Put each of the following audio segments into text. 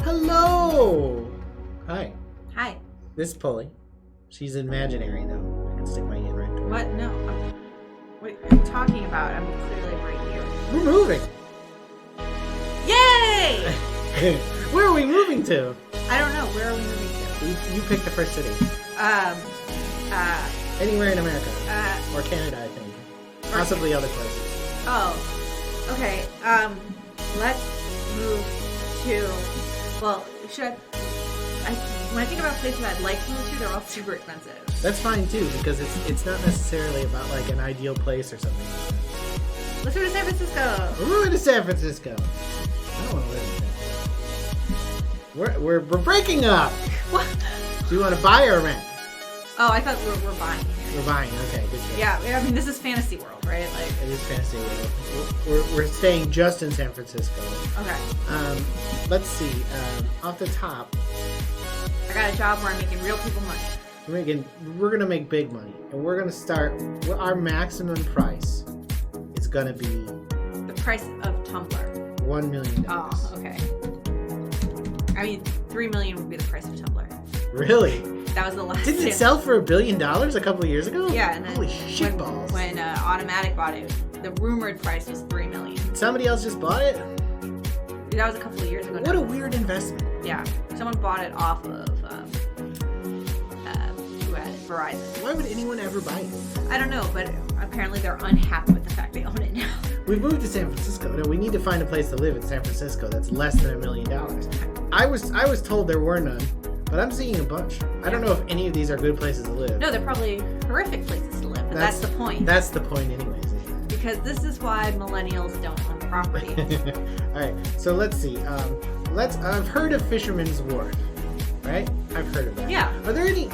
Hello! Hi. Hi. This is Poli. She's imaginary, though. I can stick my hand right to her. What? No. What are you talking about? I'm clearly right here. We're moving! Yay! Where are we moving to? I don't know. Where are we moving to? You pick the first city. Anywhere in America. Or Canada, I think. Possibly other places. Oh. Okay. Let's move to... Well, when I think about places I'd like to move to, they're all super expensive. That's fine, too, because it's not necessarily about, like, an ideal place or something. Let's move to San Francisco. We're moving to San Francisco. I don't want to live in San Francisco. We're breaking up. What? Do you want to buy or rent? Oh, I thought we're buying here. We're buying. Okay, good choice. Yeah, I mean, this is fantasy world, right? Like, it is fantasy world. We're staying just in San Francisco. Okay. Let's see. Off the top, I got a job where I'm making real people money. We're gonna make big money, and we're gonna start. Our maximum price is gonna be the price of Tumblr. $1 million. Oh, okay. I mean, $3 million would be the price of Tumblr. Really? That was the last. Didn't it sell for $1 billion a couple of years ago? Yeah, and then holy shitballs. When Automatic bought it, the rumored price was $3 million. Somebody else just bought it? That was a couple of years ago. What a weird investment. Yeah, someone bought it off of Verizon. Why would anyone ever buy it? I don't know, but apparently they're unhappy with the fact they own it now. We've moved to San Francisco. No, we need to find a place to live in San Francisco that's less than $1 million. I was told there were none, but I'm seeing a bunch. I don't know if any of these are good places to live. No, they're probably horrific places to live, but that's the point. That's the point anyways. Because this is why millennials don't own property. All right, so let's see. I've heard of Fisherman's Wharf, right? I've heard of that. Yeah. Are there any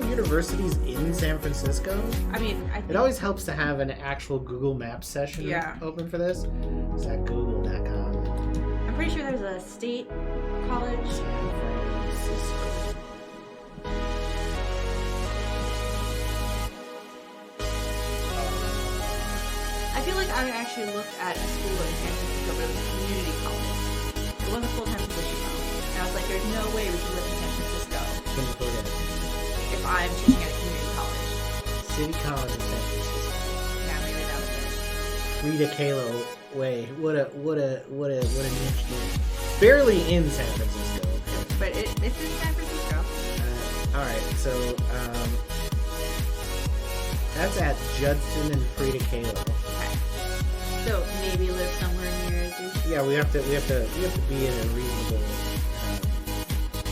universities in San Francisco? I mean, it always helps to have an actual Google Maps session open for this. Is that google.com? I'm pretty sure there's a state college. San Francisco. I feel like I actually looked at a school in San Francisco, but it was a community college. It wasn't a full-time position though. And I was like, there's no way we can live in San Francisco if I'm teaching at a community college. City College in San Francisco. Yeah, maybe that was it. Frida Kahlo way. What a niche name. Barely in San Francisco. But it's in San Francisco. All right, so that's at Judson and Frida Kahlo. Okay. So maybe live somewhere near it. Yeah, we have to be in a reasonable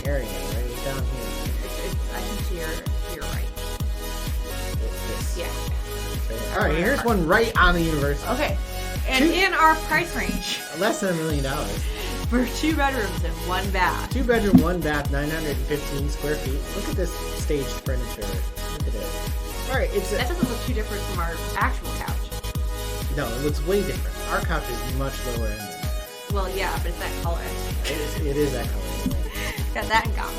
area, right? Down here. I think you're right. This. Yeah. All right, here's one right on the university. Okay. And in our price range. Less than $1 million. For 2 bedrooms and 1 bath. 2 bedroom, 1 bath, 915 square feet. Look at this staged furniture. Look at it. All right, that doesn't look too different from our actual couch. No, it looks way different. Our couch is much lower end. Well, yeah, but it's that color. It is that color. Got that in common.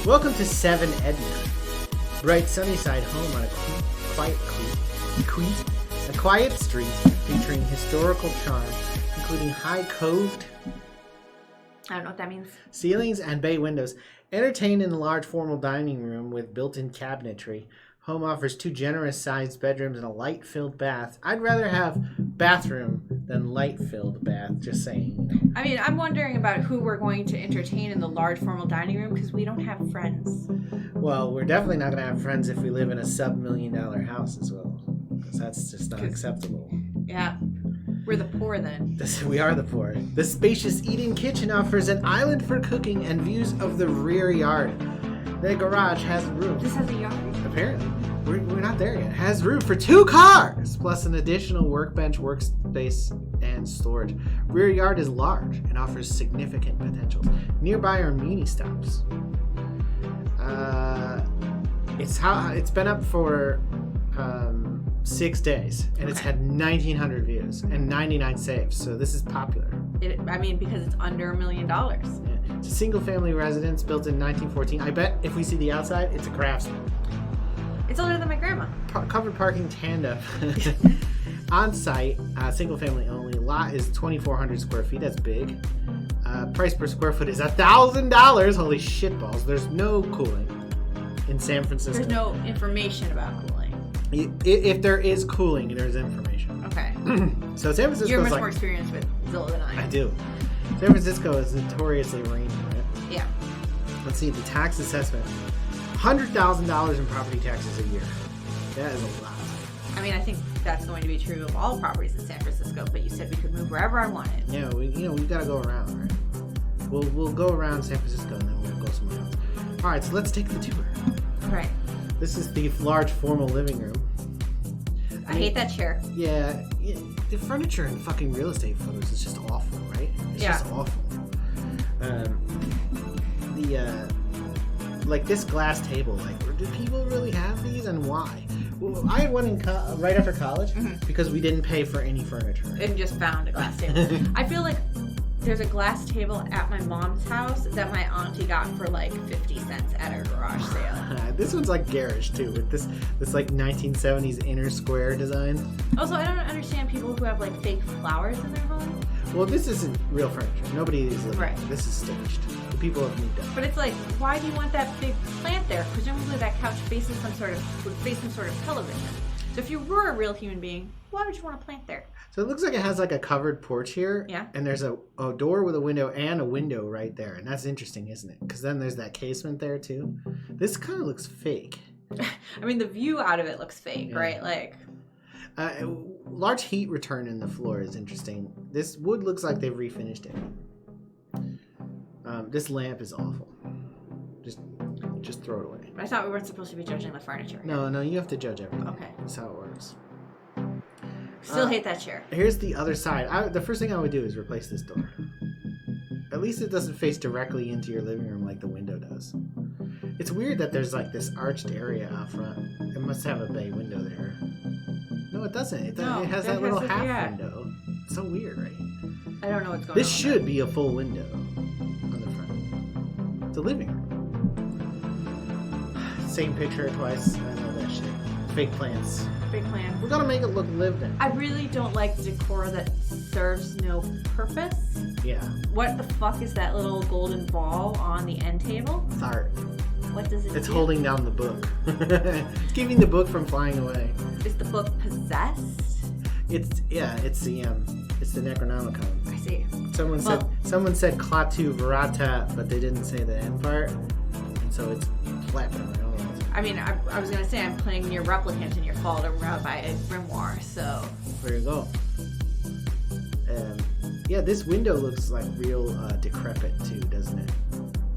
Welcome to 7 Edna. Bright Sunnyside home on a quiet street featuring historical charm, including high-coved I don't know what that means. ceilings and bay windows. Entertain in a large formal dining room with built-in cabinetry. Home offers 2 generous-sized bedrooms and a light-filled bath. I'd rather have bathroom than light-filled bath, just saying. I mean, I'm wondering about who we're going to entertain in the large formal dining room because we don't have friends. Well, we're definitely not going to have friends if we live in a sub-$1 million house as well. Because that's just not acceptable. Yeah. We're the poor then. We are the poor. The spacious eat-in kitchen offers an island for cooking and views of the rear yard. The garage has room. This has a yard? Apparently. We're not there yet. Has room for 2 cars, plus an additional workbench, workspace, and storage. Rear yard is large and offers significant potential. Nearby are mini stops. It's been up for 6 days, and it's had 1,900 views and 99 saves. So this is popular. Because it's under $1 million. Yeah. It's a single-family residence built in 1914. I bet if we see the outside, it's a Craftsman. It's older than my grandma. Covered parking tandem. On site, single family only. Lot is 2,400 square feet. That's big. Price per square foot is $1,000. Holy shitballs. There's no cooling in San Francisco. There's no information about cooling. If there is cooling, there's information. Okay. So San Francisco You're is much more experienced with Zilla than I am. I do. San Francisco is notoriously rainy, right? Yeah. Let's see, the tax assessment. $100,000 in property taxes a year. That is a lot. I mean, I think that's going to be true of all properties in San Francisco, but you said we could move wherever I wanted. Yeah, we gotta go around, right? We'll go around San Francisco and then we'll go somewhere else. All right, so let's take the tour. Right. This is the large formal living room. I hate that chair. Yeah, the furniture in fucking real estate photos is just awful, right? It's just awful. Like this glass table, like, do people really have these and why? Well, I had one in right after college because we didn't pay for any furniture. And just found a glass table. I feel like there's a glass table at my mom's house that my auntie got for like 50 cents at her garage sale. This one's like garish too, with this like 1970s inner square design. Also, I don't understand people who have like fake flowers in their home. Well, this isn't real furniture. Nobody is living. Right. This is staged. The people have moved up. But it's like, why do you want that big plant there? Presumably that couch faces some sort of television. So if you were a real human being, why would you want a plant there? So it looks like it has like a covered porch here. Yeah. And there's a door with a window and a window right there. And that's interesting, isn't it? Because then there's that casement there too. This kind of looks fake. I mean, the view out of it looks fake, right? Like... large heat return in the floor is interesting. This wood looks like they've refinished it. This lamp is awful. Just throw it away. I thought we weren't supposed to be judging the furniture. No, you have to judge everything. Okay. That's how it works. Still hate that chair. Here's the other side. The first thing I would do is replace this door. At least it doesn't face directly into your living room like the window does. It's weird that there's like this arched area out front. It must have a bay window there. No, it doesn't. It has that little half window. It's so weird, right? I don't know what's going on. This should be a full window on the front. It's a living room. Same picture twice. I know that shit. Fake plants. Fake plants. We're gonna make it look lived in. I really don't like decor that serves no purpose. Yeah. What the fuck is that little golden ball on the end table? It's art. What does it do? It's holding down the book. It's keeping the book from flying away. Is the book possessed? It's the Necronomicon. I see. Someone said Klaatu Verata, but they didn't say the end part, and so it's flapping around. I mean, I was gonna say I'm playing near Replicant and you're followed around by a grimoire, so there you go. Yeah, this window looks like real decrepit too, doesn't it?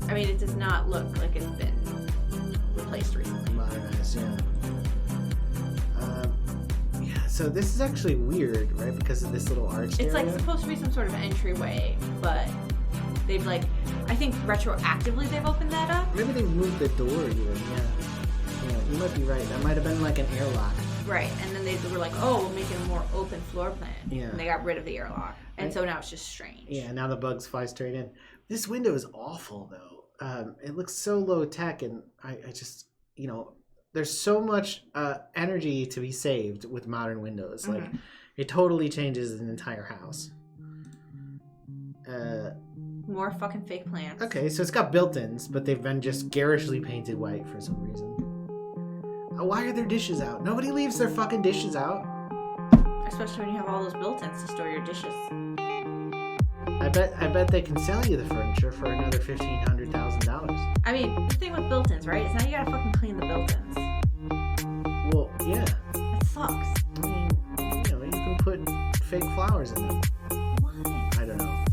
I mean, it does not look like it's been replaced recently. Modernized, yeah. So this is actually weird, right? Because of this little arch area. It's like supposed to be some sort of entryway, but they've like, I think retroactively they've opened that up. Maybe they moved the door even, yeah, you might be right. That might have been like an airlock. Right, and then they were like, oh, we'll make it a more open floor plan. Yeah. And they got rid of the airlock. And so now it's just strange. Yeah, now the bugs fly straight in. This window is awful, though. It looks so low tech, and I just, there's so much energy to be saved with modern windows. Like, it totally changes an entire house. More fucking fake plants. Okay, so it's got built-ins, but they've been just garishly painted white for some reason. Why are their dishes out? Nobody leaves their fucking dishes out. Especially when you have all those built-ins to store your dishes. I bet they can sell you the furniture for another $1,500,000. I mean, the thing with built-ins, right? Is now you gotta fucking clean the built-ins. Well, yeah. That sucks. I mean, you can put fake flowers in them. Why? I don't know.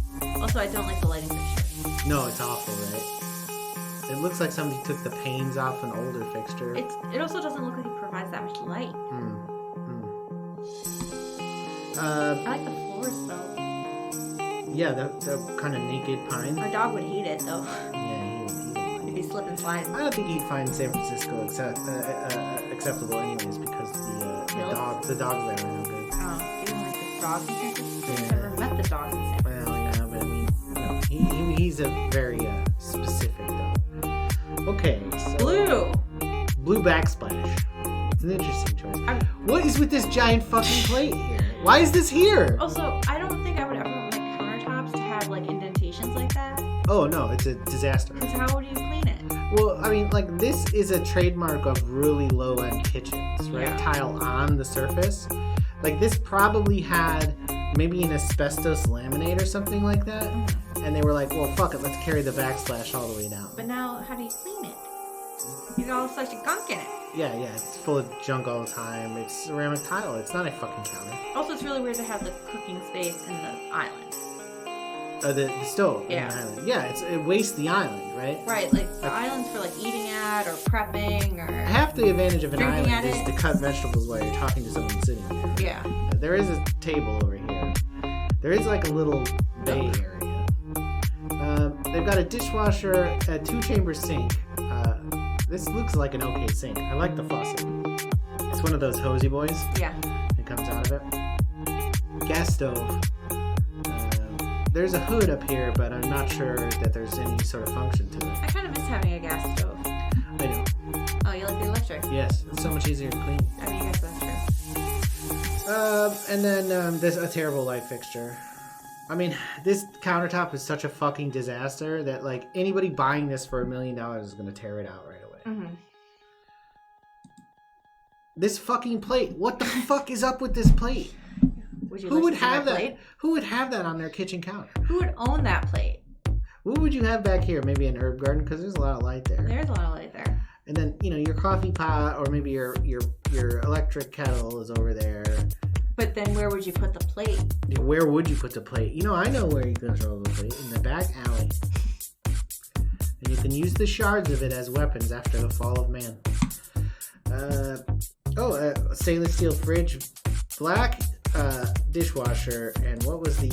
Also, I don't like the lighting fixture. No, it's awful, right? It looks like somebody took the panes off an older fixture. It also doesn't look like it provides that much light. I like the floors, though. Yeah, the kind of naked pine. Our dog would hate it, though. Yeah, he would. If he slipped and slides. I don't think he'd find San Francisco acceptable anyways because the dogs there are no good. Oh, you don't like the dogs in San Francisco? Yeah. I've never met the dogs in San Francisco. Well, yeah, but I mean, he's a very specific dog. Okay, so... Blue backsplash. It's an interesting choice. What is with this giant fucking plate here? Why is this here? Also, I don't think I would ever want my countertops to have like indentations like that. Oh no, it's a disaster. Because how would you clean it? Well, I mean, like, this is a trademark of really low-end kitchens, right? Yeah. Tile on the surface. Like, this probably had maybe an asbestos laminate or something like that. And they were like, well, fuck it, let's carry the backsplash all the way down. But now, how do you clean it? You got all sorts of gunk in it. Yeah, it's full of junk all the time. It's ceramic tile. It's not a fucking counter. Also, it's really weird to have the cooking space in the island. The stove Yeah. in the island. Yeah, it wastes the island, right? Right, like the island's for like eating at or prepping or Half the advantage of an drinking island at is it. to cut vegetables while you're talking to someone sitting there. Yeah. There is a table over here. There is like a little bay area. They've got a dishwasher, a 2-chamber sink. This looks like an okay sink. I like the faucet. It's one of those hosey boys Yeah. that comes out of it. Gas stove. There's a hood up here, but I'm not sure that there's any sort of function to it. I kind of miss having a gas stove. I know. Oh, you like the electric? Yes, it's so much easier to clean. I mean, I guess that's true. And then there's a terrible light fixture. I mean, this countertop is such a fucking disaster that, like, anybody buying this for $1 million is going to tear it out right away. Mm-hmm. This fucking plate. What the fuck is up with this plate? Who would have that? Plate? Who would have that on their kitchen counter? Who would own that plate? What would you have back here? Maybe an herb garden, because there's a lot of light there. There's a lot of light there. And then, you know, your coffee pot or maybe your electric kettle is over there. But then where would you put the plate? Yeah, where would you put the plate? You know, I know where you can throw the plate. In the back alley. And you can use the shards of it as weapons after the fall of man. Stainless steel fridge, black dishwasher, and what was the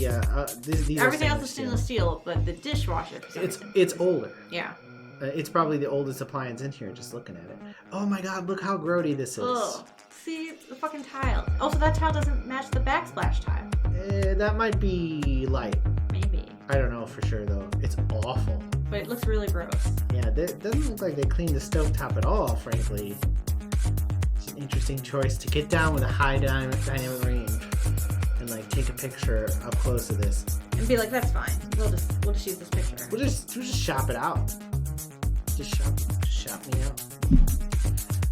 these Everything else is stainless steel, but the dishwasher. It's older. Yeah. It's probably the oldest appliance in here. Just looking at it. Oh my god! Look how grody this is. Ugh. See the fucking tile. Also, that tile doesn't match the backsplash tile. That might be light. Maybe. I don't know for sure though. It's awful. But it looks really gross. Yeah, it doesn't look like they cleaned the stovetop at all, frankly. It's an interesting choice to get down with a high dynamic range and like take a picture up close of this. And be like, that's fine. We'll just use this picture. We'll just shop it out. Just shop me out.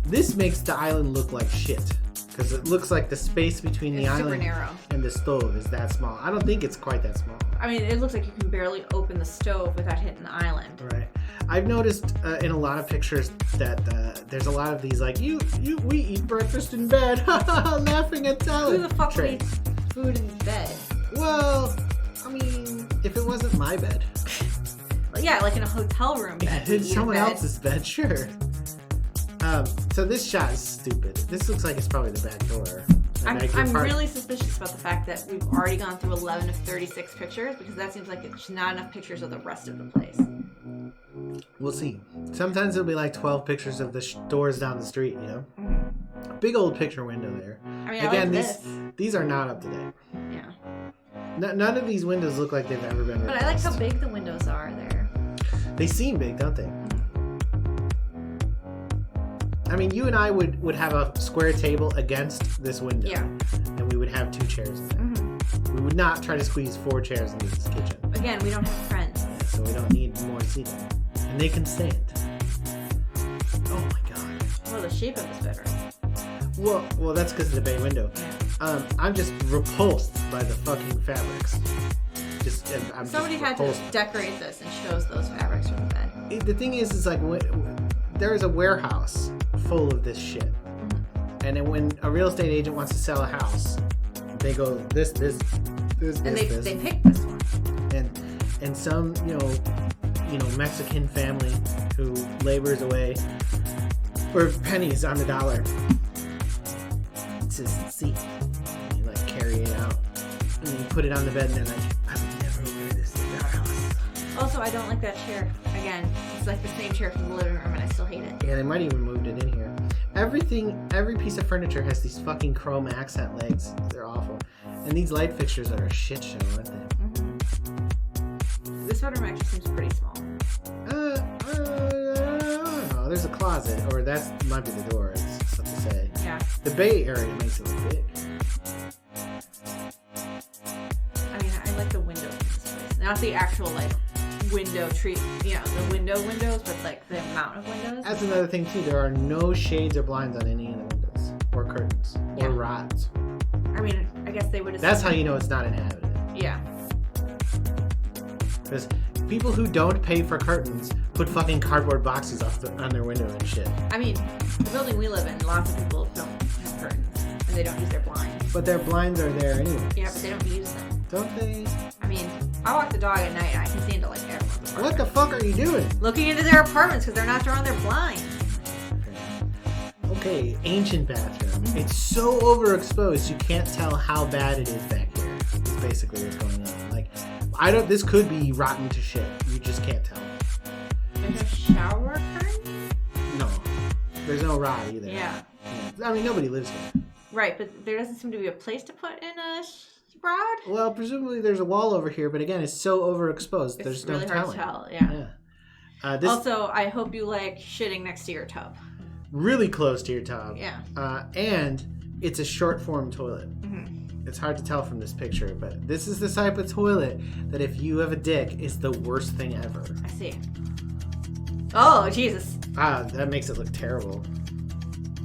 This makes the island look like shit. Because it looks like the space between the island and the stove is that small. I don't think it's quite that small. I mean, it looks like you can barely open the stove without hitting the island. Right. I've noticed in a lot of pictures that there's a lot of these like, we eat breakfast in bed, laughing at salad. Who the fuck would eat food in bed? Well, I mean, if it wasn't my bed. Yeah, like in a hotel room bed. It's someone else's bed, sure. So this shot is stupid. This looks like it's probably the back door. I'm really suspicious about the fact that we've already gone through 11 of 36 pictures, because that seems like it's not enough pictures of the rest of the place. We'll see. Sometimes it'll be like 12 pictures of the doors down the street, you know? Big old picture window there. I mean, Again, I like these are not up to date. Yeah. None of these windows look like they've ever been replaced. But I like how big the windows are there. They seem big, don't they? I mean, you and I would have a square table against this window. Yeah. And we would have 2 chairs in there. Mm-hmm. We would not try to squeeze 4 chairs into this kitchen. Again, we don't have friends. Yeah, so we don't need more seating. And they can stand. Oh my god. Well, the shape of this bedroom. Well, that's because of the bay window. I'm just repulsed by the fucking fabrics. Somebody had to decorate this and shows those fabrics from the bed. The thing is like there is a warehouse full of this shit. Mm-hmm. And then when a real estate agent wants to sell a house, they go this, and they pick this one. And some you know Mexican family who labors away for pennies on the dollar. It's just see, you like carry it out and then you put it on the bed and they're like, I would never wear this in our house. Also, I don't like that chair. Again, it's like the same chair from the living room and I still hate it. Yeah, they might even moved it in here. Every piece of furniture has these fucking chrome accent legs. They're awful. And these light fixtures are a shit show, aren't they? Mm-hmm. This bedroom actually seems pretty small. I don't know. There's a closet, or that might be the door. It's something to say. Yeah. The bay area makes it look big. I mean, I like the windows in this place. Not the actual, like, window treat, the windows, but like the amount of windows. That's another thing too. There are no shades or blinds on any of the windows, or curtains, or rods. I mean, I guess they would. That's how you know it's not inhabited. Yeah. Because people who don't pay for curtains put fucking cardboard boxes on their window and shit. I mean, the building we live in, lots of people don't have curtains, and they don't use their blinds. But their blinds are there anyway. Yeah, but they don't use them. Don't they? I mean, I walk the dog at night and I can see into like everyone's apartment. What the fuck are you doing? Looking into their apartments because they're not drawing their blinds. Okay, ancient bathroom. It's so overexposed you can't tell how bad it is back here. It's basically what's going on. Like, this could be rotten to shit. You just can't tell. There's a shower curtain? No. There's no rod either. Yeah. I mean, nobody lives here. Right, but there doesn't seem to be a place to put in a rod? Well, presumably there's a wall over here, but again, it's so overexposed. There's really no hard telling. to tell, yeah. This also, I hope you like shitting next to your tub. Really close to your tub. Yeah. And it's a short form toilet. Mm-hmm. It's hard to tell from this picture, but this is the type of toilet that if you have a dick is the worst thing ever. I see. Oh, Jesus. That makes it look terrible.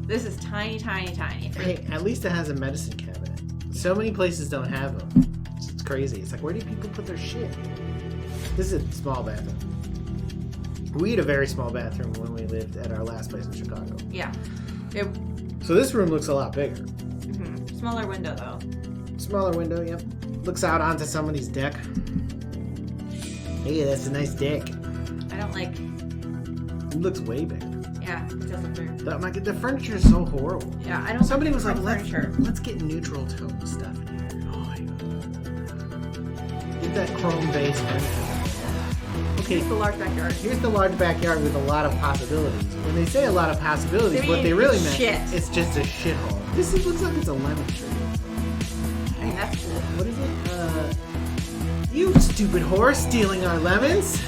This is tiny, tiny, tiny. Hey, at least it has a medicine cabinet. So many places don't have them. It's crazy. It's like, where do people put their shit? This is a small bathroom. We had a very small bathroom when we lived at our last place in Chicago. Yeah. So this room looks a lot bigger. Mm-hmm. Smaller window, though. Smaller window, yep. Looks out onto somebody's deck. Hey, that's a nice deck. I don't like... It looks way bigger. Yeah, it does look weird. The furniture is so horrible. Yeah, I don't Somebody was like, furniture. let's get neutral tone stuff in here. Oh my god. Get that chrome base furniture. Okay, Here's the large backyard. Here's the large backyard with a lot of possibilities. When they say a lot of possibilities, what they really meant, it's just a shithole. This looks like it's a lemon tree. I mean, that's cool. What is it? You stupid whore, stealing our lemons.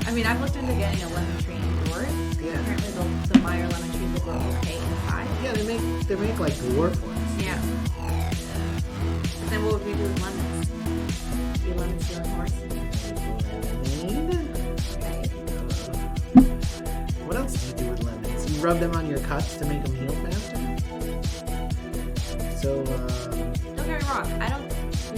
I mean, I've looked into getting a lemon tree indoors. Yeah. Apparently the minor lemon trees will grow okay inside. Yeah, they make like dwarf ones. Yeah. But then what would we do with lemons? Be a lemon stealing horse? What else do you do with lemons? You rub them on your cuts to make them heal faster? So, don't get me wrong.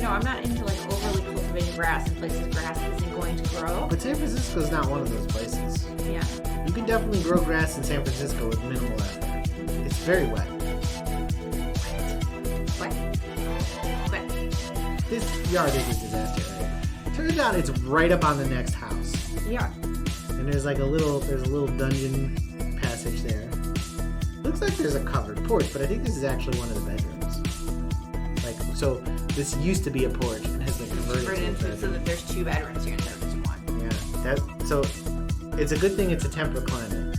I'm not into like overly cultivating grass in places grass isn't going to grow. But San Francisco's not one of those places. Yeah. You can definitely grow grass in San Francisco with minimal effort. It's very wet. Wet. This yard is a disaster, right? Turns out it's right up on the next house. Yeah. And there's a little dungeon passage there. Looks like there's a covered porch, but I think this is actually one of the bedrooms. So this used to be a porch and has been converted into a bedroom. So that there's two bedrooms here instead of just one. Yeah. So it's a good thing it's a temperate climate.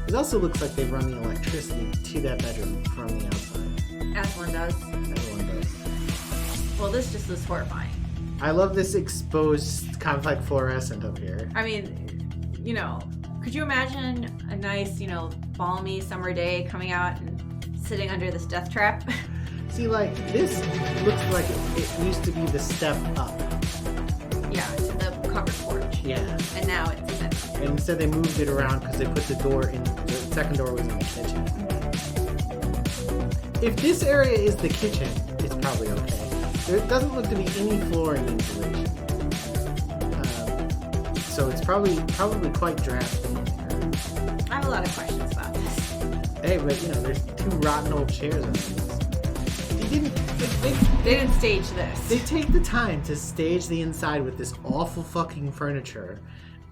It also looks like they've run the electricity to that bedroom from the outside. As one does. Everyone does. Well, this just is horrifying. I love this exposed kind of like fluorescent up here. I mean, could you imagine a nice, balmy summer day coming out and sitting under this death trap? See, like, this looks like it used to be the step up. Yeah, to the covered porch. Yeah. And now it's empty. And instead they moved it around because they put the second door was in the kitchen. If this area is the kitchen, it's probably okay. There doesn't look to be any flooring insulation. So it's probably quite drafty in here. I have a lot of questions about this. Hey, but there's two rotten old chairs on this. They didn't stage this. They take the time to stage the inside with this awful fucking furniture,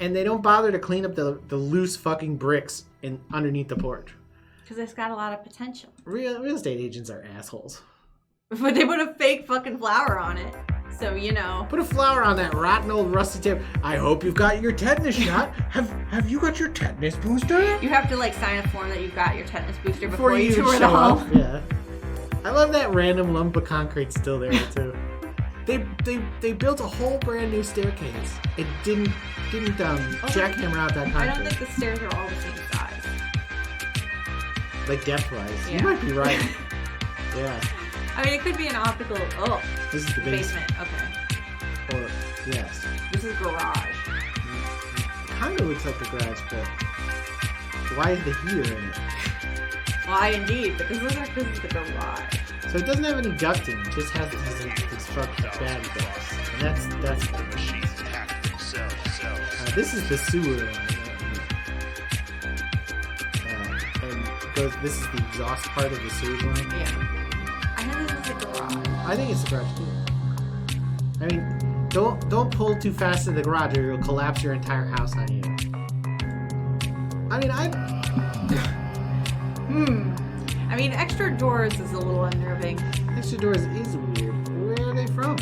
and they don't bother to clean up the loose fucking bricks underneath the porch. Because it's got a lot of potential. Real estate agents are assholes. But they put a fake fucking flower on it. So, Put a flower on that rotten old rusty tip. I hope you've got your tetanus shot. Have you got your tetanus booster? You have to sign a form that you've got your tetanus booster before you tour the show home. up. Yeah. I love that random lump of concrete still there too. They built a whole brand new staircase. It didn't jackhammer out that concrete. I don't think the stairs are all the same size. Like depth-wise. Yeah. You might be right. Yeah. I mean, it could be an optical... Oh. This is the basement. Okay. Or Yes. This is garage. Kind of looks like a garage, but why is the heater in it? Why indeed, but this looks like this is the garage. So it doesn't have any ducting, it just has these fucking bad things. And that's the machines hack themselves. This is the sewer line. This is the exhaust part of the sewer line. Yeah. I think this is the garage. I think it's the garage too. I mean, don't pull too fast in the garage or you'll collapse your entire house on you. I mean, I mean, extra doors is a little unnerving. Extra doors is weird. Where are they from?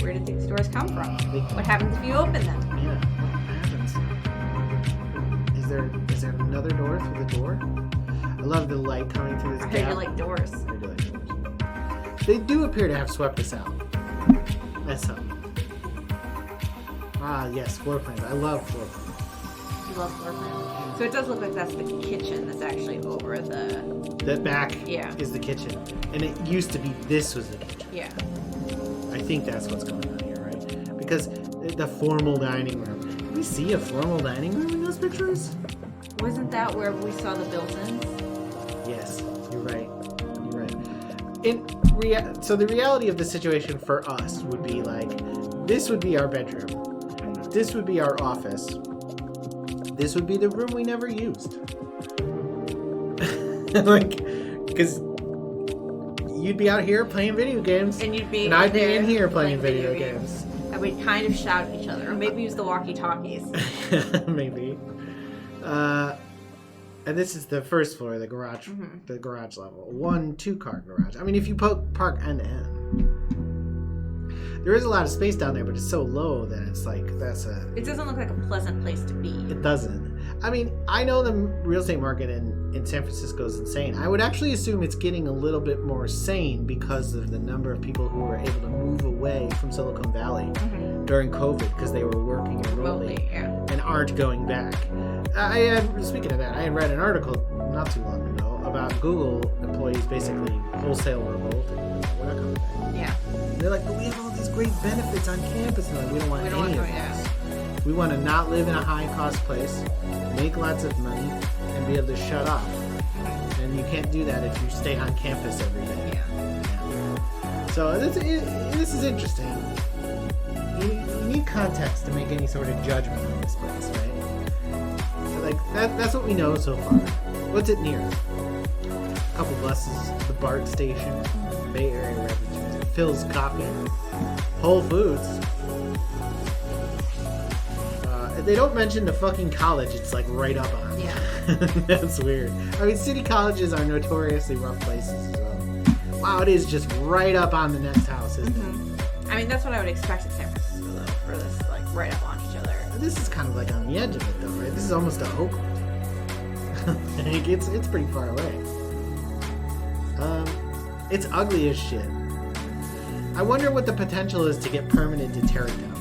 Where did these doors come from? What happens if you open them? Yeah, what happens? Is there another door through the door? I love the light coming through this I gap. heard you like doors. I do like doors. They do appear to have swept us out. That's something. Ah, yes, floor plans. I love floor plans. You love floor plans. So it does look like that's the kitchen that's actually over the... That back Yeah. is the kitchen. And it used to be this was the kitchen. Yeah. I think that's what's going on here, right? Because the formal dining room. Did we see a formal dining room in those pictures? Wasn't that where we saw the built-ins? Yes, you're right. You're right. So the reality of the situation for us would be like, this would be our bedroom. This would be our office. This would be the room we never used. Like, because you'd be out here playing video games, And you'd be and I'd be there in here playing video games. And we'd kind of shout at each other, or maybe use the walkie-talkies. Maybe. And this is the first floor, the garage, the garage level. 1 2-car garage. I mean, if you park end to end, there is a lot of space down there, but it's so low that it's like It doesn't look like a pleasant place to be. It doesn't. I mean, I know the real estate market in San Francisco is insane. I would actually assume it's getting a little bit more sane because of the number of people who were able to move away from Silicon Valley during COVID because they were working remotely and aren't going back. Speaking of that, I had read an article not too long ago about Google employees basically wholesale revolting. We're not coming back. Yeah. And they're like, but we have all these great benefits on campus, and like, we don't want any of this. We want to not live in a high-cost place, make lots of money, and be able to shut off. And you can't do that if you stay on campus every day. Yeah. So this is interesting. You need context to make any sort of judgment on this place, right? So like that's what we know so far. What's it near? A couple buses, the BART station, Bay Area Rapid, Phil's Coffee, Whole Foods. They don't mention the fucking college it's like right up on. Yeah. That's weird. I mean, city colleges are notoriously rough places as well. Wow, it is just right up on the next house, isn't it? I mean, that's what I would expect in San Francisco, though, for this, like, right up on each other. This is kind of like on the edge of it, though, right? This is almost a Oakland. Like, it's pretty far away. It's ugly as shit. I wonder what the potential is to get permitted to tear it down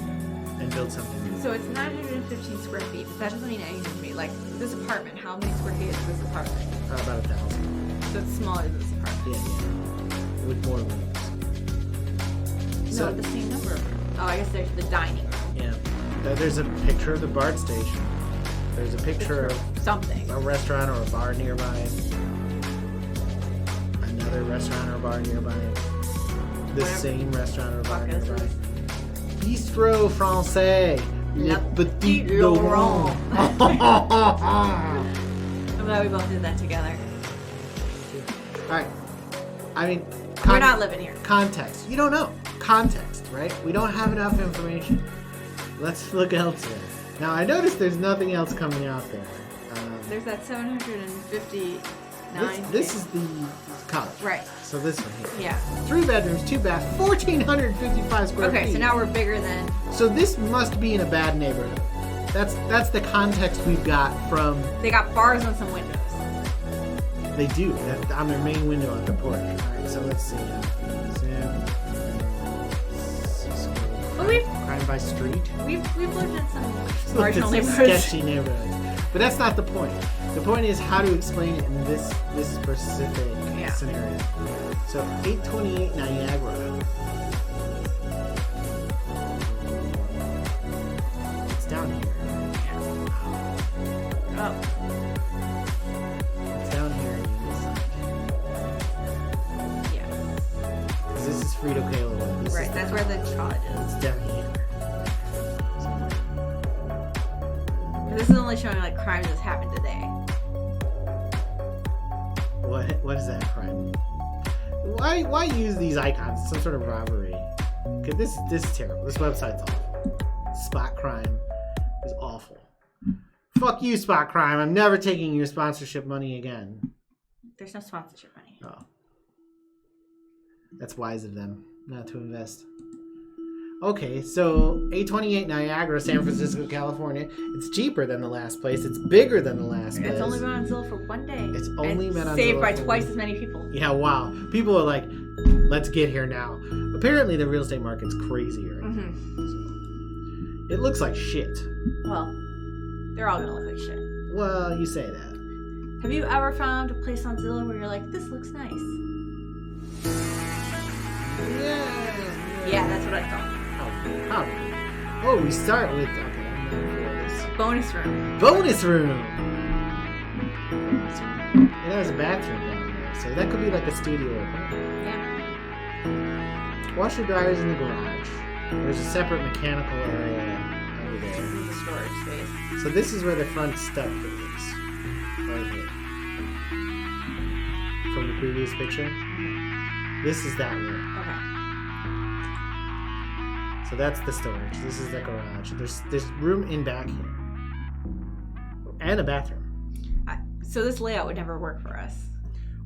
and build something new. So it's 915 square feet, but that doesn't mean anything to me. Like, this apartment, how many square feet is this apartment? About 1,000. So it's smaller than this apartment. Yeah. With more rooms. No, the same number of rooms. Oh, I guess there's the dining room. Yeah. There's a picture of the BART station. There's a picture of something. A restaurant or a bar nearby. Another restaurant or a bar nearby. The same restaurant or a bar nearby. Bistro Français. Le Petit Laurent. I'm glad we both did that together. Alright. I mean, we're not living here. Context. You don't know. Context, right? We don't have enough information. Let's look elsewhere. Now, I noticed there's nothing else coming out there. There's that 759. This is the college. Right. So this one here. Yeah. 3 bedrooms, 2 baths, 1,455 square feet. Okay, so now we're bigger than... So this must be in a bad neighborhood. That's the context we've got from... They got bars on some windows. They do. On their main window at the porch. Alright, so let's see. Crime by street. We've lived in some marginal neighborhoods. Sketchy neighborhoods. But that's not the point. The point is how to explain it in this specific scenario. So 828 Niagara. down here. Oh. It's down here on this side. Yeah. Because this is Frito Kahlo. Right, that's where the college is. It's down here. This is only showing like crimes that's happened today. What is that crime? Why use these icons? It's some sort of robbery. Okay, this is terrible. This website's awful. Spot Crime is awful. Fuck you, Spot Crime. I'm never taking your sponsorship money again. There's no sponsorship money. Oh. That's wise of them not to invest. Okay, so 828 Niagara, San Francisco, California. It's cheaper than the last place. It's bigger than the last place. It's only been on Zillow for one day. It's only been on saved Zillow by for twice one- as many people. Yeah, wow. People are like, let's get here now. Apparently the real estate market's crazy right now. So, it looks like shit. Well, they're all gonna look like shit. Well, you say that. Have you ever found a place on Zillow where you're like, this looks nice? Yeah, that's what I thought. How? Oh, we start with... Okay, I'm not for this. Bonus room. Bonus room! It has a bathroom down there, so that could be like a studio. Yeah. Washer dryers in the garage. There's a separate mechanical area over This there. is the storage space. So this is where the front stuff is. Right here. From the previous picture. This is that room. Okay. So that's the storage. This is the garage. There's room in back here. And a bathroom. So this layout would never work for us.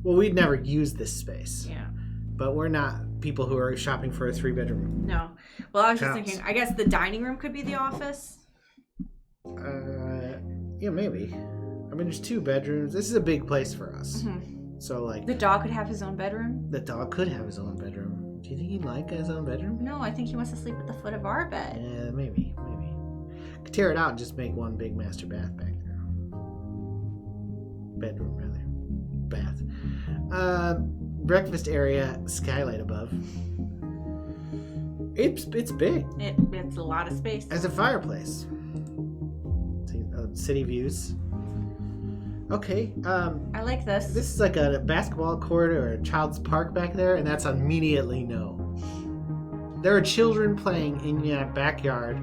Well, we'd never use this space. Yeah. But we're not people who are shopping for a 3-bedroom. No. Well, I was just House. thinking, I guess the dining room could be the office. Yeah, maybe. I mean, there's 2 bedrooms. This is a big place for us. Mm-hmm. So, like, The dog could have his own bedroom. the dog could have his own bedroom. Do you think he'd like his own bedroom? No, I think he wants to sleep at the foot of our bed. Yeah, maybe. Could tear it out and just make one big master bath back there. Bedroom, rather. Bath. Breakfast area, skylight above. It's big. It's a lot of space. As a fireplace. See, city views. Okay. I like this. This is like a basketball court or a child's park back there, and that's immediately no. There are children playing in that backyard,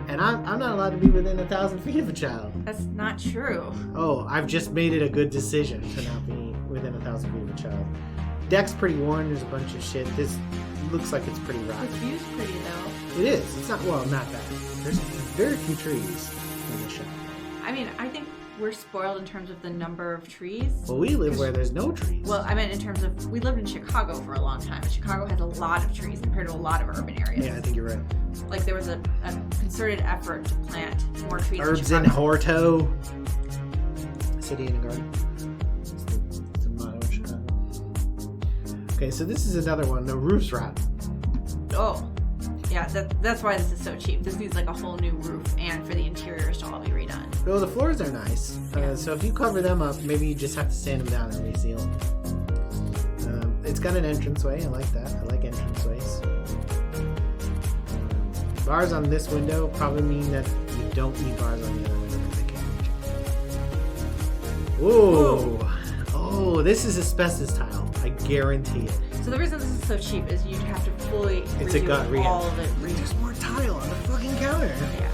and I'm not allowed to be within 1,000 feet of a child. That's not true. Oh, I've just made it a good decision to not be within 1,000 feet of a child. Deck's pretty worn. There's a bunch of shit. This looks like it's pretty The rotten. view's pretty though. It is. It's not not bad. There's very few trees in the shop. I mean, I think we're spoiled in terms of the number of trees. Well, we live where there's no trees. Well, I meant in terms of, we lived in Chicago for a long time. And Chicago has a lot of trees compared to a lot of urban areas. Yeah, I think you're right. Like there was a concerted effort to plant more trees Herbs in in Chicago. Horto. City in a garden. It's the motto of Chicago. Okay, so this is another one. The roof's rotten. Oh, yeah, that's why this is so cheap. This needs like a whole new roof and for the interiors to all be redone. Well, the floors are nice. So if you cover them up, maybe you just have to sand them down and reseal them. It's got an entranceway. I like that. I like entranceways. Bars on this window probably mean that you don't need bars on the other window because they can't reach. Whoa! Oh, this is asbestos tile. I guarantee it. So the reason this is so cheap is you'd have to fully It's a redo gut rehab. all of it. There's more tile on the fucking counter. Yeah.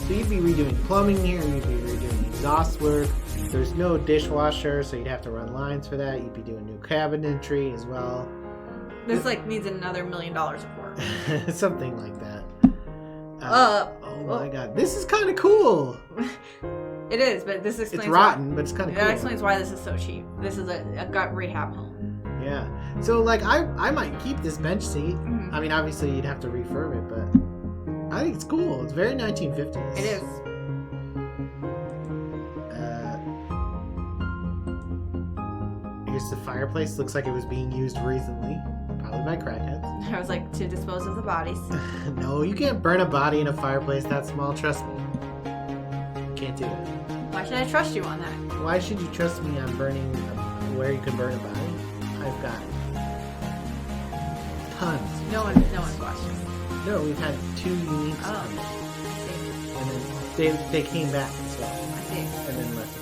So you'd be redoing plumbing here, you'd be redoing exhaust work. There's no dishwasher, so you'd have to run lines for that. You'd be doing new cabinetry as well. This like needs another $1 million of work. Something like that. Oh my god. This is kind of cool. It is, but this explains It's rotten, but it's kind of cool. That explains why this is so cheap. This is a gut rehab home. Yeah. So like I might keep this bench seat. Mhm. I mean, obviously you'd have to refurb it, but I think it's cool. It's very 1950s. It is. Here's the fireplace. Looks like it was being used recently. Probably by crackheads. I was like, to dispose of the bodies. No, you can't burn a body in a fireplace that small. Trust me. Can't do it. Why should I trust you on that? Why should you trust me on burning where you can burn a body? I've got tons. No one questions. No, we've had 2 unique Oh. ones. They came back as well. I see. And then left.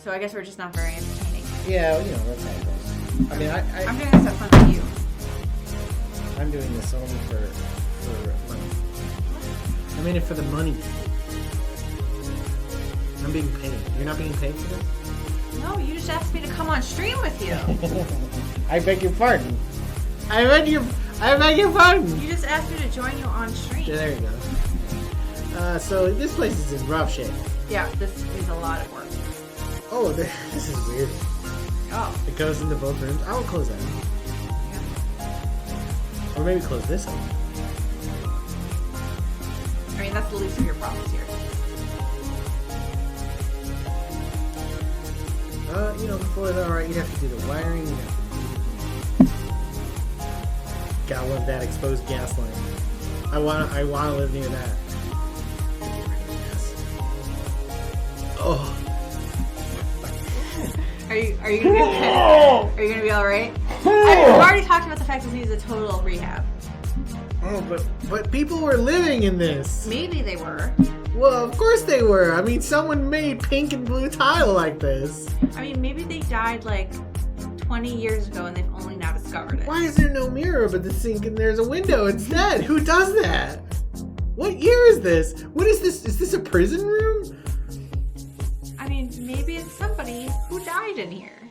So I guess we're just not very entertaining. Yeah, you know, that's how it goes. I mean, I'm doing this to have fun with you. I'm doing this only for money. I'm in it for the money. I'm being paid. You're not being paid for this? No, you just asked me to come on stream with you. I beg your pardon. I beg your pardon. You just asked me to join you on stream. Yeah, there you go. So this place is in rough shape. Yeah, this is a lot of work. Oh, this is weird. Oh. It goes into both rooms. I will close that. Yeah. Or maybe close this up. I mean, that's the least of your problems here. You know, before that, alright, you'd have to do the wiring. Gotta love that exposed gas line. I wanna live near that. Oh. Are you gonna be okay? Are you gonna be all right? I've already talked about the fact that this needs a total rehab. Oh, but people were living in this. Maybe they were. Well, of course they were. I mean, someone made pink and blue tile like this. I mean, maybe they died like 20 years ago and they've only now discovered it. Why is there no mirror but the sink and there's a window instead? Who does that? What year is this? What is this? Is this a prison room? I mean, maybe it's somebody who died in here.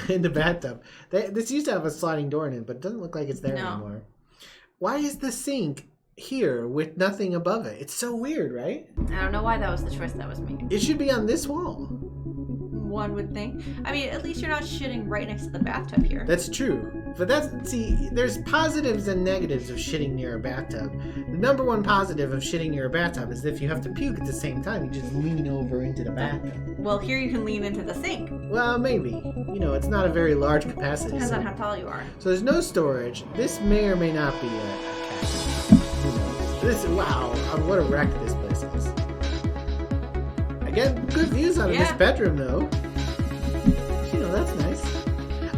In the bathtub. This used to have a sliding door in it, but it doesn't look like it's there anymore. Why is the sink here with nothing above it? It's so weird, right? I don't know why that was the choice that was made. It should be on this wall. One would think. I mean, at least you're not shitting right next to the bathtub here. That's true. But there's positives and negatives of shitting near a bathtub. The number one positive of shitting near a bathtub is if you have to puke at the same time, you just lean over into the bathtub. Well, here you can lean into the sink. Well, maybe. You know, it's not a very large capacity. Depends on how tall you are. So there's no storage. This may or may not be a cabinet. Who knows? Wow, what a wreck this place is. Again, good views out of this bedroom, though. You know, that's nice.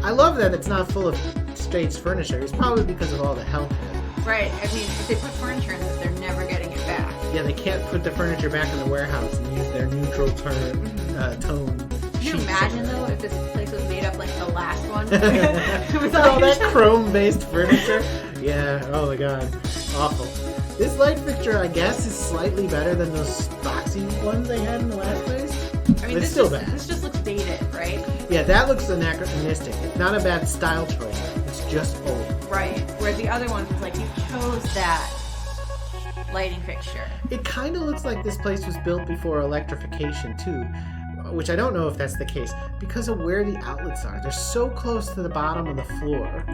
I love that it's not full of staged furniture. It's probably because of all the health hazards. Right. I mean, if they put furniture in this, they're never getting it back. Yeah, they can't put the furniture back in the warehouse and use their neutral tone. Can you imagine, though, if this place was made up like the last one? With all that chrome-based furniture? Yeah, oh my god. Awful. This light fixture, I guess, is slightly better than those boxy ones they had in the last place. I mean, it's still bad. This just looks dated, right? Yeah, that looks anachronistic. It's not a bad style choice. It's just old. Right. Whereas the other ones was like, you chose that lighting fixture. It kind of looks like this place was built before electrification, too. Which I don't know if that's the case, because of where the outlets are. They're so close to the bottom of the floor,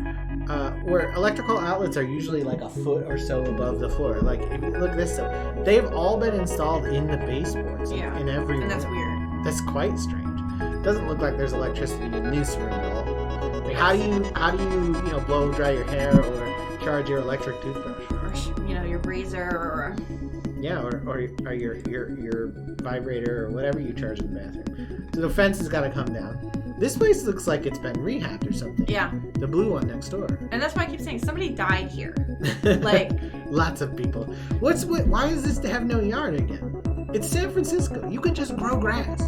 where electrical outlets are usually like a foot or so above the floor. Like, if you look this up, they've all been installed in the baseboards in every room. And that's weird. That's quite strange. Doesn't look like there's electricity in this room at all. Like, how do you blow dry your hair or charge your electric toothbrush? Or, your razor or... Yeah, or your vibrator or whatever you charge in the bathroom. So the fence has got to come down. This place looks like it's been rehabbed or something. Yeah. The blue one next door. And that's why I keep saying somebody died here. Like... Lots of people. Why is this to have no yard again? It's San Francisco. You can just grow grass.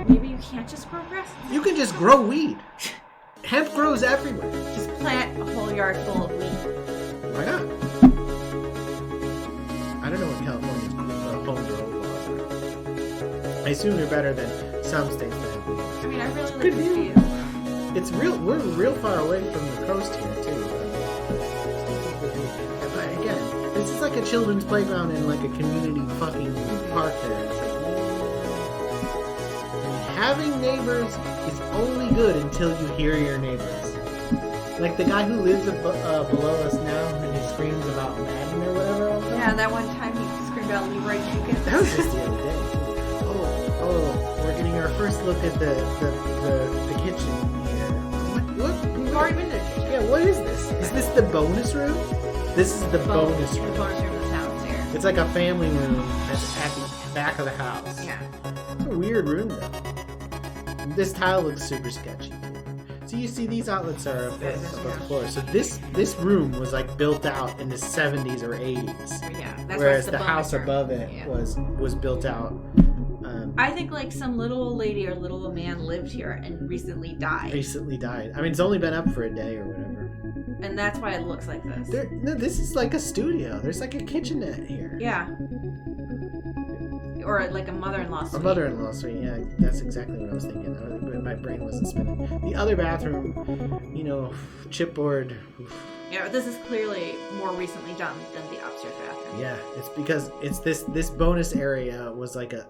Maybe you can't just grow grass? You can just grow weed. Hemp grows everywhere. Just plant a whole yard full of weed. Why not? I don't know what California's home grow laws are. I assume they're better than some states that have weed. I mean, I really like this view. It's we're real far away from the coast here, too. But again, this is like a children's playground in like a community fucking park there. It's like, having neighbors is only good until you hear your neighbors. Like the guy who lives below us now and he screams about Madden or whatever. Yeah, that one time he screamed out Leroy Jenkins. That was just the other day. Oh, we're getting our first look at the kitchen here. What? We've already been to the kitchen. Yeah, what is this? Is this the bonus room? This is the bonus room. The bonus room is downstairs. It's like a family room that's at the back of the house. Yeah. It's a weird room, though. This tile looks super sketchy. So you see these outlets are above the floor. So this room was like built out in the 70s or 80s. Yeah, that's Whereas the the house term. above it Yeah. was built out. I think like some little old lady or little old man lived here and recently died. I mean, it's only been up for a day or whatever. And that's why it looks like this. No, this is like a studio. There's like a kitchenette here. Yeah. Or like a mother-in-law suite. A mother-in-law suite, yeah, that's exactly what I was thinking. My brain wasn't spinning. The other bathroom, chipboard. Yeah, but this is clearly more recently done than the upstairs bathroom. Yeah, it's because it's this bonus area was like a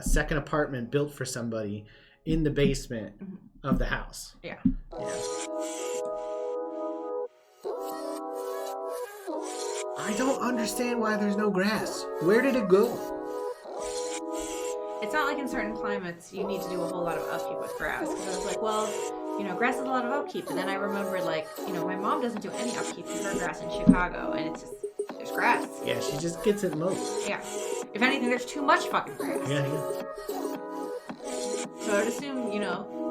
second apartment built for somebody in the basement of the house. Yeah. I don't understand why there's no grass. Where did it go? It's not like in certain climates you need to do a whole lot of upkeep with grass. Because I was like, well, grass is a lot of upkeep. And then I remembered, my mom doesn't do any upkeep to her grass in Chicago. And it's just, there's grass. Yeah, she just gets it mowed. Yeah. If anything, there's too much fucking grass. Yeah. So I'd assume,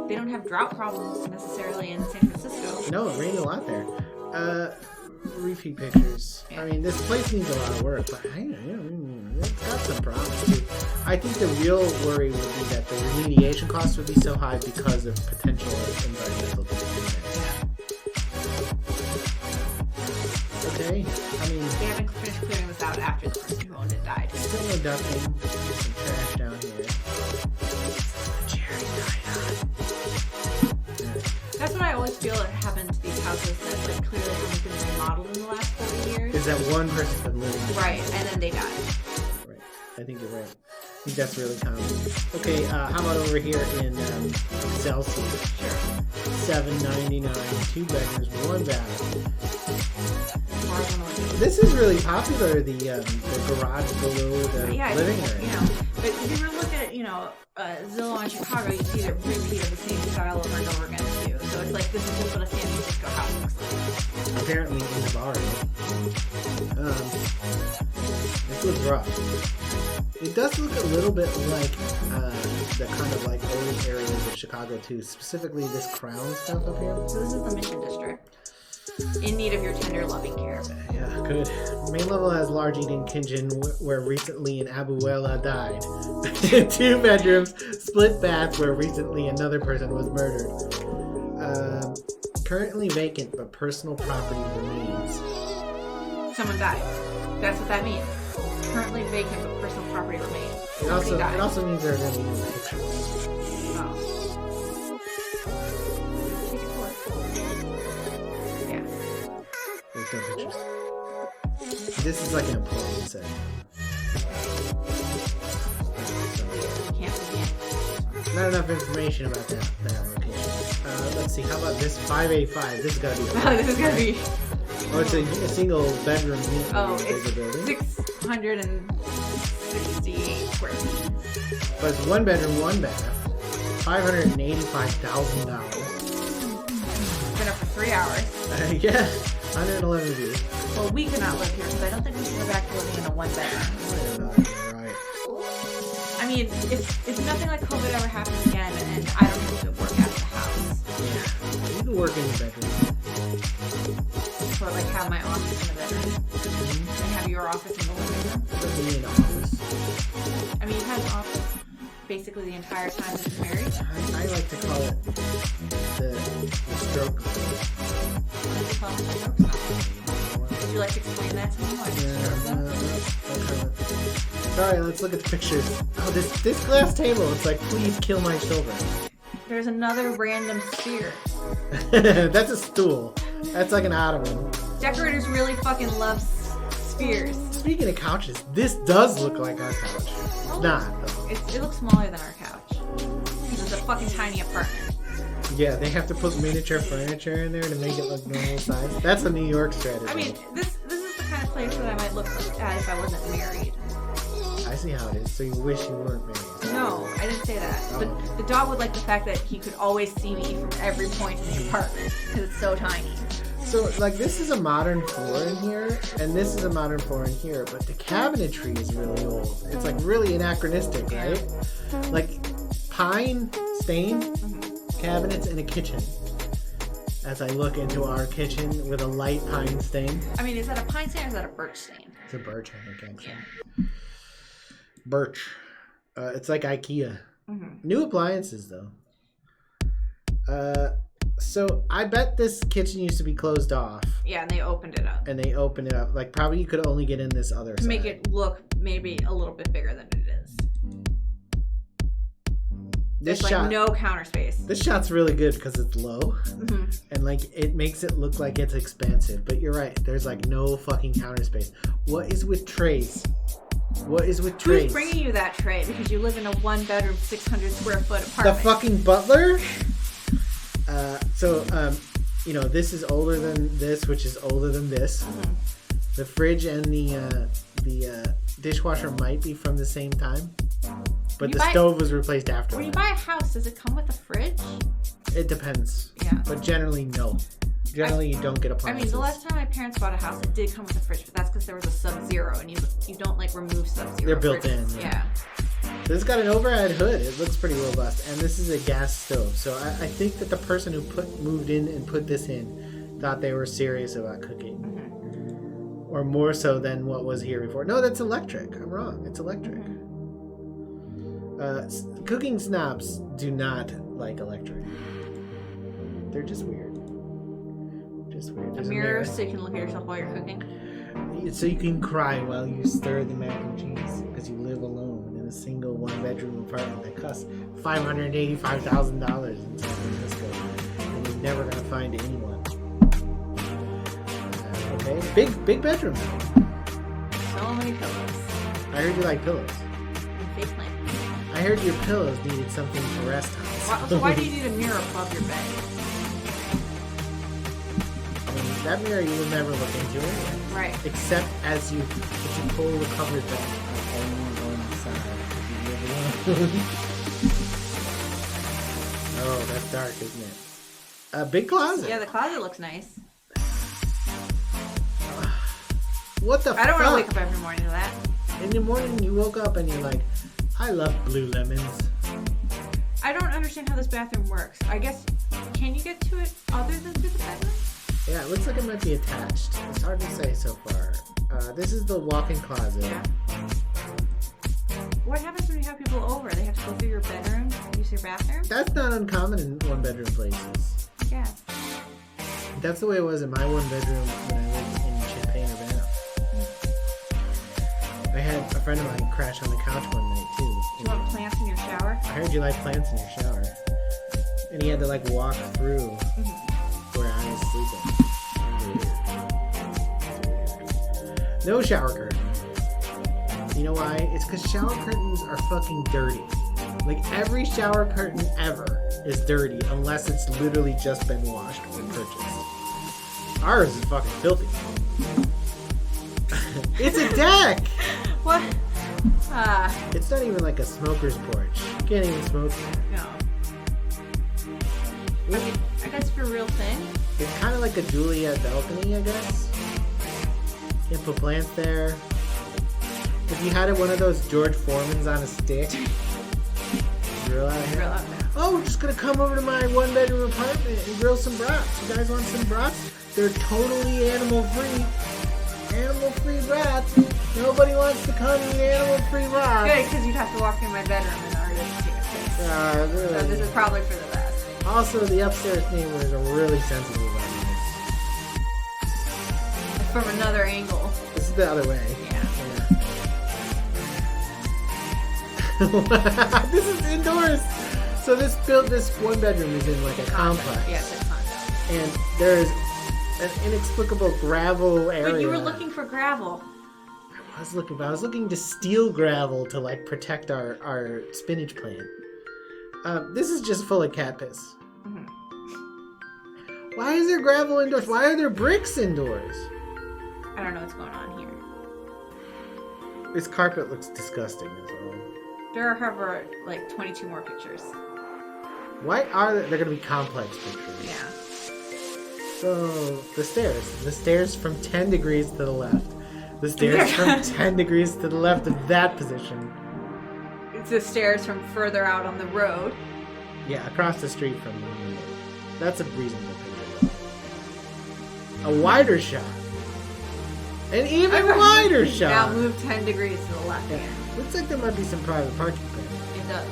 they don't have drought problems necessarily in San Francisco. No, it rained a lot there. Repeat pictures. Yeah. I mean, this place needs a lot of work, but it's got some problems too. I think the real worry would be that the remediation costs would be so high because of potential environmental damage. Okay, I mean... They haven't finished clearing this out after the person who owned it died. Still no ducting. There's some trash down here. Jerry died. That's what I always feel happened to these houses that clearly haven't been remodeled in the last 40 years. Is that one person's been living in right, and then they died. Right. I think you're right. I think that's really common. Okay, how about over here in Celsius? Sure. $7.99, 2 bedrooms, 1 bath. This is really popular. The garage below the living area. But if you were to look at Zillow in Chicago, you see the repeat of the same style over and over again too. So it's like this is just what a San Francisco house looks like. Apparently in the bar. This looks rough. It does look a little bit like the kind of like old areas of Chicago too, specifically this Crown stuff up here. So this is the Mission District. In need of your tender loving care. Yeah, good. Main level has large eating kitchen where recently an abuela died. 2 bedrooms, split bath where recently another person was murdered. Currently vacant, but personal property remains. Someone died. That's what that means. Currently vacant, but personal property remains. It also means there are going to be no pictures. Oh. Take it forward. Yeah. There's no pictures. This is like an employee set. Not enough information about that location. Let's see. How about this 585? This is gotta be. This is gonna be. Oh, it's a single bedroom unit. Oh, it's 668 square feet. But it's 1 bedroom, 1 bath. $585,000. Been up for 3 hours. Yeah, 111 views. Well, we cannot live here because I don't think we can go back to living in a 1 bedroom. Right. I mean, if nothing like COVID ever happens again, and I don't have to work out of the house. Yeah, you can work in the bedroom. So like have my office in the bedroom, and have your office in the living room. Doesn't need an office. I mean, you've had an office basically the entire time that you're married. I like to call it the stroke. What do you call it? The stroke zone? Would you like to explain that to me? Why the stroke zone? Sorry, let's look at the pictures. Oh, this glass table. It's like, please kill my children. There's another random sphere. That's a stool. That's like an ottoman. Decorators really fucking love spheres. Speaking of couches, this does look like our couch. It's not, though. It looks smaller than our couch. Because it's a fucking tiny apartment. Yeah, they have to put miniature furniture in there to make it look normal size. That's a New York strategy. I mean, this is the kind of place that I might look at if I wasn't married. I see how it is. So you wish you weren't married. No, I didn't say that. Oh. But the dog would like the fact that he could always see me from every point in the apartment because it's so tiny. So, like, this is a modern floor in here, and this is a modern floor in here, but the cabinetry is really old. It's, like, really anachronistic, right? Like, pine, stain, cabinets, and a kitchen. as I look into our kitchen with a light pine stain. I mean, is that a pine stain or is that a birch stain? It's a birch, I think, actually. Yeah. Birch. It's like IKEA. Mm-hmm. New appliances, though. So I bet this kitchen used to be closed off. Yeah, and they opened it up. Like, probably you could only get in this other side. Make it look maybe a little bit bigger than it is. There's like no counter space. This shot's really good because it's low. Mm-hmm. And like it makes it look like it's expansive. But you're right. There's like no fucking counter space. What is with trays? Who's bringing you that tray? Because you live in a 1-bedroom, 600 square foot apartment. The fucking butler? This is older than this, which is older than this. Mm-hmm. The fridge and the dishwasher might be from the same time. But the stove was replaced after. When you buy a house, does it come with a fridge? It depends. Yeah. But generally, no. Generally, you don't get appliances. I mean, the last time my parents bought a house, it did come with a fridge, but that's because there was a Sub-Zero, and you don't like remove Sub-Zero. They're built fridges. in. Yeah. This has got an overhead hood. It looks pretty robust, and this is a gas stove. So I think that the person who moved in and put this in thought they were serious about cooking, or more so than what was here before. No, that's electric. I'm wrong. It's electric. Cooking snobs do not like electric. They're just weird. There's a mirror so you can look at yourself while you're cooking. So you can cry while you stir the mac and cheese because you live alone in a single 1-bedroom apartment that costs $585,000 in San Francisco, and you're never gonna find anyone. Okay, big bedroom. So many pillows. I heard you like pillows. And fake plants. I heard your pillows needed something to rest on. So why do you need a mirror above your bed? That mirror you will never look into anyway. Right. Except if you pull the covers back on one side. Oh, that's dark, isn't it? A big closet. Yeah, the closet looks nice. What the fuck? I don't want to wake up every morning to that. In the morning you woke up and you're like, I love blue lemons. I don't understand how this bathroom works. I guess, can you get to it other than through the bedroom? Yeah, it looks like it might be attached. It's hard to say so far. This is the walk-in closet. Yeah. What happens when you have people over? They have to go through your bedroom, use your bathroom? That's not uncommon in 1-bedroom places. Yeah. That's the way it was in my 1-bedroom when I lived in Champaign-Urbana. I had a friend of mine crash on the couch one night, too. Do you want plants in your shower? I heard you like plants in your shower. And he had to, like, walk through where I was sleeping. No shower curtain. You know why? It's because shower curtains are fucking dirty. Like, every shower curtain ever is dirty unless it's literally just been washed or purchased. Ours is fucking filthy. It's a deck! What? It's not even like a smoker's porch. You can't even smoke there. No. I mean, I guess for a real thing. It's kind of like a Juliet balcony, I guess. Can't put plants there. If you had one of those George Foreman's on a stick, grill out here. Oh, we're just gonna come over to my 1-bedroom apartment and grill some brats. You guys want some brats? They're totally animal-free. Animal-free brats. Nobody wants to come eat animal-free brats. Good, because you'd have to walk through my bedroom in order to take a piss. Really. So this is probably for the best. Also, the upstairs neighbors are really sensitive about this. From another angle. This is the other way. Yeah. This is indoors. So this 1-bedroom is in like a complex. Yeah, it's a condo. And there's an inexplicable gravel area. But you were looking for gravel. I was looking to steal gravel to like protect our spinach plant. This is just full of cat piss. Mm-hmm. Why is there gravel indoors? Why are there bricks indoors? I don't know what's going on here. This carpet looks disgusting as well. There are, however, like 22 more pictures. Why are they're going to be complex pictures? Yeah. So, the stairs from 10 degrees to the left. The stairs from 10 degrees to the left of that position. It's the stairs from further out on the road. Yeah, across the street from the window. That's a reasonable picture. A wider shot. An even wider shot. Now move 10 degrees to the left hand. Looks like there might be some private parking there. It does.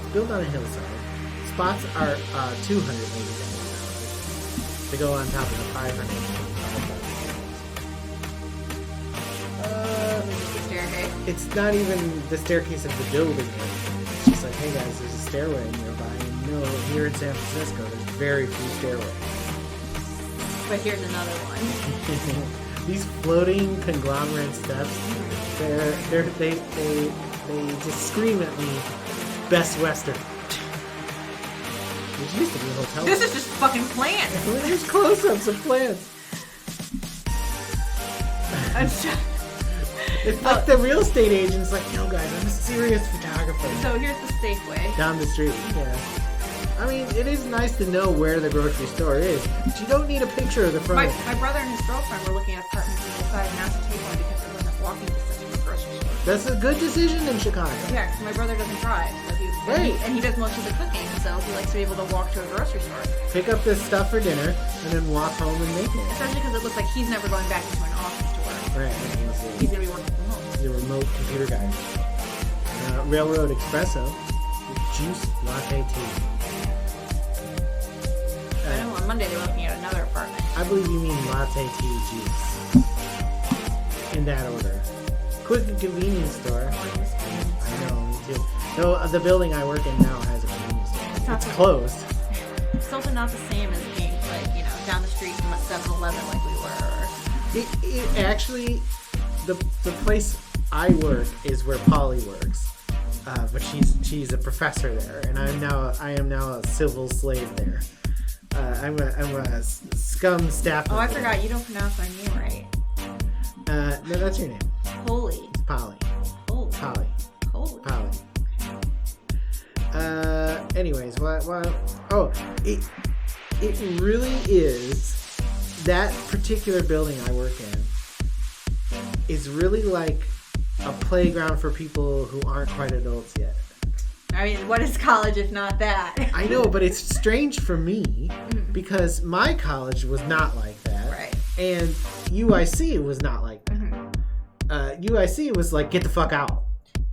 It's built on a hillside. Spots are 200 meters. To go on top of the 500. The staircase. It's not even the staircase of the building. It's just like, hey guys, there's a stairway nearby. And you know, here in San Francisco, there's very few stairways. But here's another one. These floating conglomerate steps, they just scream at me, Best Western. Which used to be a hotel. This is just fucking plants. There's close-ups of plants. It's like the real estate agent's like, no guys, I'm a serious photographer. So here's the Safeway. Down the street, yeah. I mean, it is nice to know where the grocery store is, but you don't need a picture of the front. My brother and his girlfriend were looking at apartments and decided not to take one because it wasn't walking distance from the grocery store. That's a good decision in Chicago. Yeah, because my brother doesn't drive, so and he does most of the cooking, so he likes to be able to walk to a grocery store. Pick up this stuff for dinner, and then walk home and make it. Especially because it looks like he's never going back into an office to work. Right. He's going to be working from home. He's a remote computer guy. Railroad Espresso with juice latte tea. I know on Monday they were looking at another apartment. I believe you mean latte tea juice. In that order. Quick and convenience store. I know, me too. No, the building I work in now has a convenience store. It's closed. It's also not the same as being, like, you know, down the street from a 7-Eleven like we were. It actually, the place I work is where Poli works. But she's a professor there, and I am now a civil slave there. I'm a scum staff. Oh, I forgot. You don't pronounce my name right. No, that's your name. Poli. It's Poli. Oh. Poli. Poli. Poli. Anyways, what? Oh, it really is. That particular building I work in is really like a playground for people who aren't quite adults yet. I mean, what is college if not that? I know, but it's strange for me because my college was not like that. Right. And UIC was not like that. UIC was like, get the fuck out.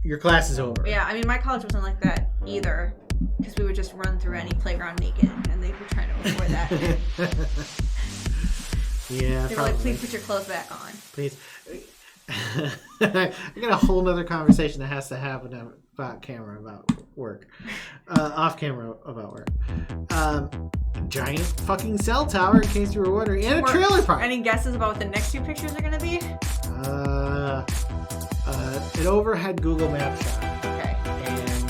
Your class is over. Yeah, I mean, my college wasn't like that either because we would just run through any playground naked, and they were trying to avoid that. Yeah, they were like, please put your clothes back on. Please. I got a whole nother conversation that has to happen about camera, about work. Off camera about work. Giant fucking cell tower, in case you were wondering, and a trailer park. Any guesses about what the next two pictures are going to be? An overhead Google Maps shot. Okay. And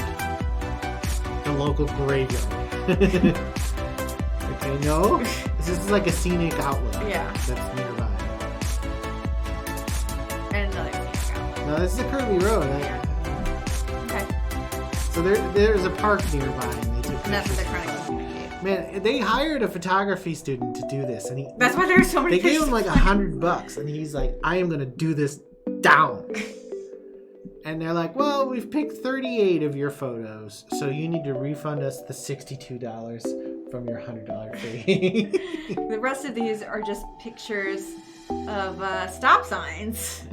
the local graveyard. Okay, no? This is like a scenic outlet. Yeah. That's nearby. And another scenic outlet. No, this is a curvy road. Okay. So there's a park nearby, and they took. And that's what they're trying to communicate. Man, they hired a photography student to do this, and that's why there are so many. They gave him like $100, and he's like, "I am gonna do this down." And they're like, "Well, we've picked 38 of your photos, so you need to refund us the $62 from your $100 fee." The rest of these are just pictures of stop signs.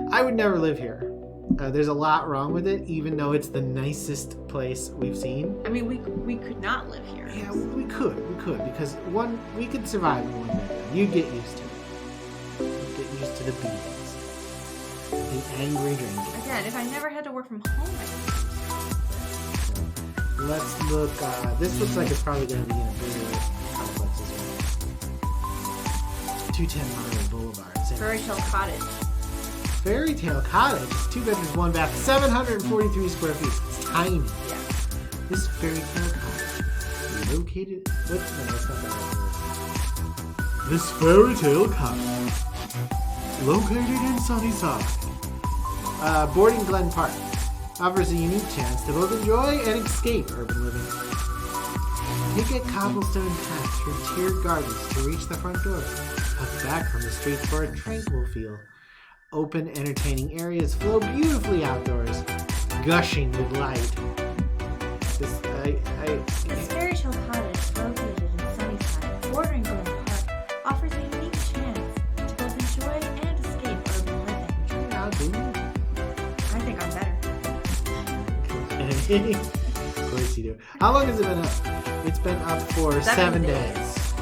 I would never live here. There's a lot wrong with it, even though it's the nicest place we've seen. I mean, we could not live here. Yeah, we could, because we could survive in one bedroom. You'd get used to it. You'd get used to the beatings. The angry drinking. Again, if I never had to work from home, Let's look. This looks like it's probably going to be in a bigger complex as well. 210 Monterey Boulevard. Fairy Tale Cottage. Fairy Tale Cottage. 2 bedrooms, 1 bath, 743 square feet. It's tiny. Yeah. This Fairy Tale Cottage is located. No, that's not the right word. This Fairy Tale Cottage, located in Sunnyside, Boarding Glen Park, offers a unique chance to both enjoy and escape urban living. Take a cobblestone path through tiered gardens to reach the front door. Cut back from the streets for a tranquil feel. Open, entertaining areas flow beautifully outdoors, gushing with light. This Fairy Tale Cottage, located in Sunnyside, bordering Glen Park, out, dude. I think I'm better. Of course you do. How long has it been up? It's been up for 7 days.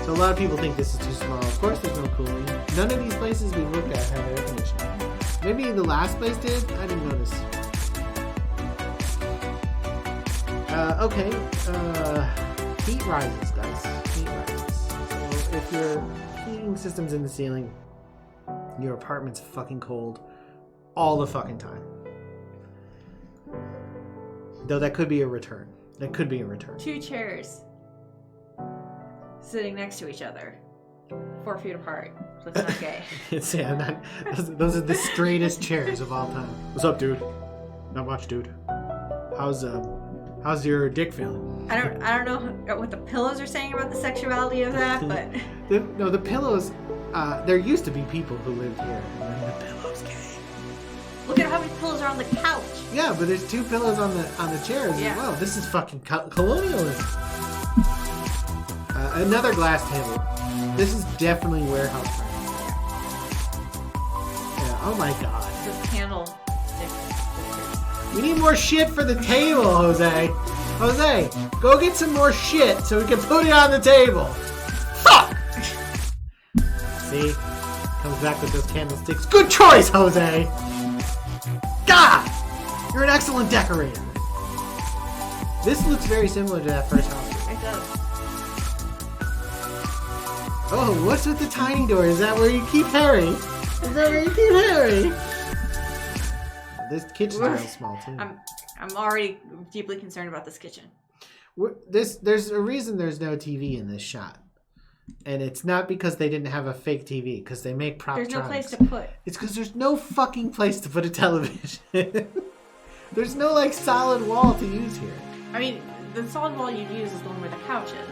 So a lot of people think this is too small. Of course there's no cooling. None of these places we looked at have air conditioning. Maybe the last place did? I didn't notice. Okay. Heat rises, guys. Heat rises. So if your heating system's in the ceiling, your apartment's fucking cold all the fucking time. Though that could be a return. That could be a return. 2 chairs sitting next to each other, 4 feet apart. So it's not gay. Those are the straightest chairs of all time. What's up, dude? Not much, dude. How's your dick feeling? I don't know what the pillows are saying about the sexuality of that, but the pillows. There used to be people who lived here, and then the pillows came. Look at how many pillows are on the couch. Yeah, but there's 2 pillows on the chairs as well. This is fucking colonialism. Another glass table. This is definitely warehouse furniture. Yeah. Oh my god. The candle stick. We need more shit for the table, Jose. Jose, go get some more shit so we can put it on the table. Fuck! See? Comes back with those candlesticks. Good choice, Jose! God! You're an excellent decorator. This looks very similar to that first house. It does. Oh, what's with the tiny door? Is that where you keep Harry? Is that where you keep Harry? This kitchen's real small too. I'm already deeply concerned about this kitchen. There's a reason there's no TV in this shot. And it's not because they didn't have a fake TV, because they make prop. There's no place to put. It's because there's no fucking place to put a television. There's no like solid wall to use here. I mean, the solid wall you'd use is the one where the couch is.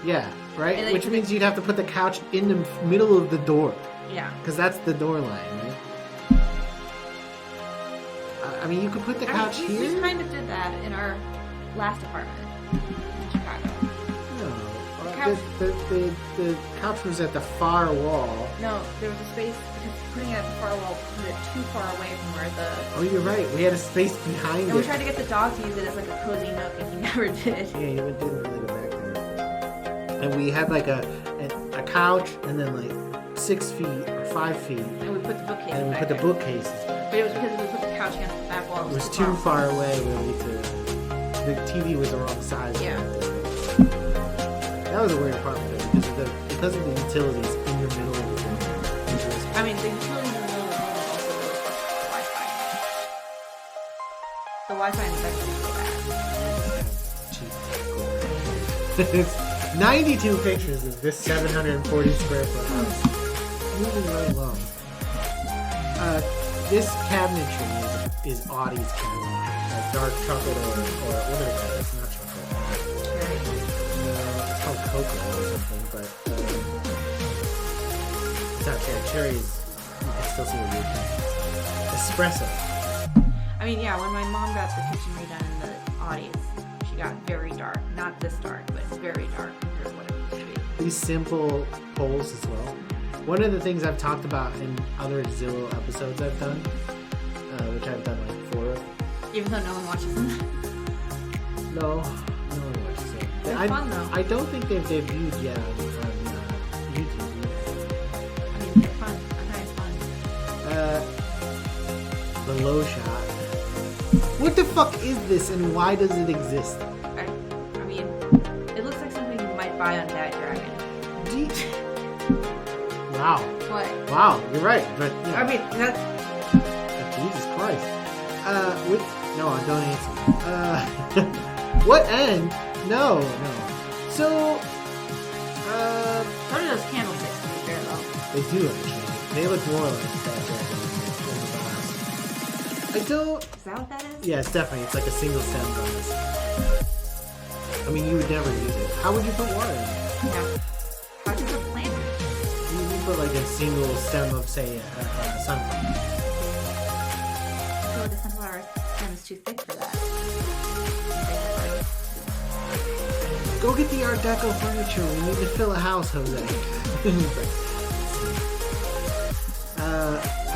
Yeah, right? Which means you'd have to put the couch in the middle of the door. Yeah. Because that's the door line, right? I mean, you could put the couch here. We kind of did that in our last apartment in Chicago. No. The couch was at the far wall. No, there was a space, because putting it at the far wall put it too far away from where the... Oh, you're right. We had a space behind it. And we tried to get the dog to use it as like a cozy nook, and he never did. Yeah, he didn't really go back there. And we had like a couch, and then like 6 feet or 5 feet. And we put the bookcases And we back put the there. bookcases. But it was because we put the couch against the back wall. It was too far away really the TV was the wrong size. Yeah. That was a weird apartment though, because of the utilities in your middle of the room. I mean, the utilities in the middle of the room is also really Wi-Fi. The Wi-Fi in the bedroom is so bad. Cheap. It's 92 pictures of this 740 square foot house. Moving right along. This cabinetry is Audie's cabinet. Dark chocolate or what is that? It's not chocolate. No, it's called cocoa or something, but it's not cherry. Cherry is, you can still see the weird thing. Espresso. I mean, yeah, when my mom got the kitchen redone in the Audie's, she got very dark. Not this dark, but very dark compared to what it used to be. These simple poles as well. One of the things I've talked about in other Zillow episodes I've done, which I've done like 4 of. Even though no one watches them. No one watches it. They're fun though. I don't think they've debuted yet on YouTube either. I mean, they're fun. They're kind of fun. The low shot. What the fuck is this and why does it exist? I mean, it looks like something you might buy on Bad Dragon. Wow. What? Wow, you're right, but you know, I mean, that's... Jesus Christ. No, don't answer. What end? No. So, what are those candlesticks to be fair though? they do actually. They look more like that in the glass. I don't... Is that what that is? Yeah, it's definitely. It's like a single stem glass. I mean, you would never use it. How would you put water in it? Yeah. How do you put plants? You would put like a single stem of, say, sunflower. I feel like the sunflower stem is too thick for that. Go get the Art Deco furniture. We need to fill a house, Jose.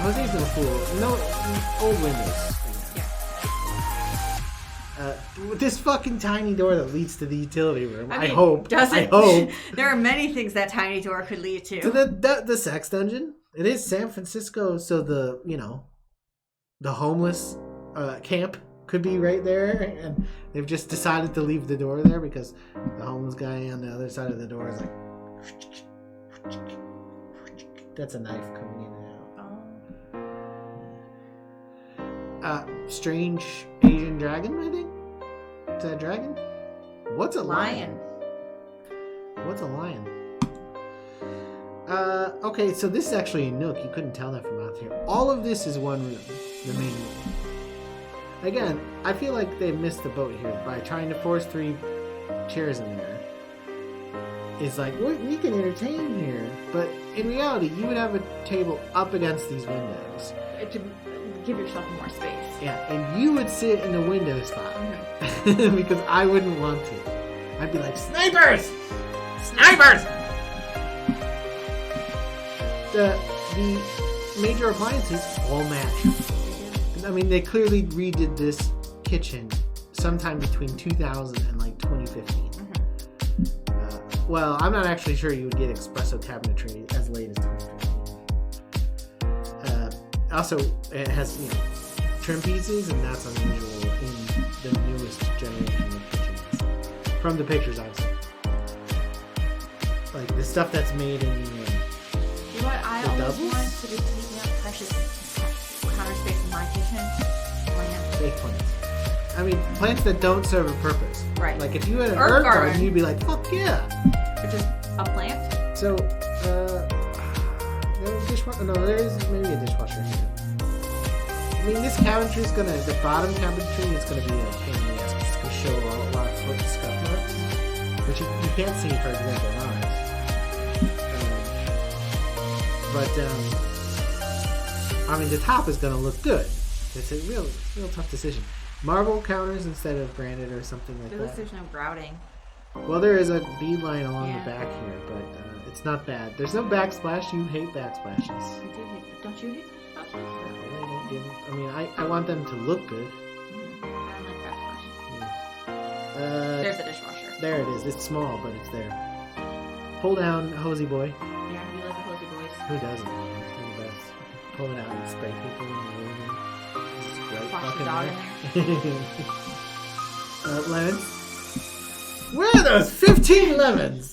Jose's no fool. No, old windows. With this fucking tiny door that leads to the utility room. I hope. I hope. There are many things that tiny door could lead to. The sex dungeon. It is San Francisco, so the homeless camp could be right there, and they've just decided to leave the door there because the homeless guy on the other side of the door is like, that's a knife coming in and out. Strange Asian dragon, I think. Is that a dragon? What's a lion? What's a lion? Okay, so this is actually a nook. You couldn't tell that from out here. All of this is one room, the main room. Again, I feel like they missed the boat here by trying to force 3 chairs in there. It's like, we can entertain here. But in reality, you would have a table up against these windows. To give yourself more space. Yeah, and you would sit in the window spot. Mm-hmm. Because I wouldn't want to. I'd be like, snipers! Snipers! The major appliances all match. I mean, they clearly redid this kitchen sometime between 2000 and like 2015. Mm-hmm. Well, I'm not actually sure you would get espresso cabinetry as late as 2015. Also, it has trim pieces, and that's unusual in the newest generation of kitchens. From the pictures I've seen, like the stuff that's made in the I always wanted to be taking up precious counter space in my kitchen. Fake plants. I mean, plants that don't serve a purpose. Right. Like if you had an herb garden, you'd be like, fuck yeah. Or just a plant? So, there is maybe a dishwasher here. I mean, this cabinetry is the bottom cabinetry is gonna be a pain in the ass because it's gonna show a lot of foot scuff marks, which you can't see, for example, on ours. But, I mean, the top is going to look good. It's a real tough decision. Marble counters instead of granite or something like that. There's no grouting. Well, there is a bead line along the back here, but it's not bad. There's no backsplash. You hate backsplashes. I do hate. Don't you hate backsplashes? I really don't give. I mean, I want them to look good. I don't like backsplashes. There's a dishwasher. There it is. It's small, but it's there. Pull down, hosey boy. Yeah, you like the hosey boys. Who doesn't? They're the best. Pull it out and spray people in the room. Wash the dog in there. Lemons. Where are those 15 lemons?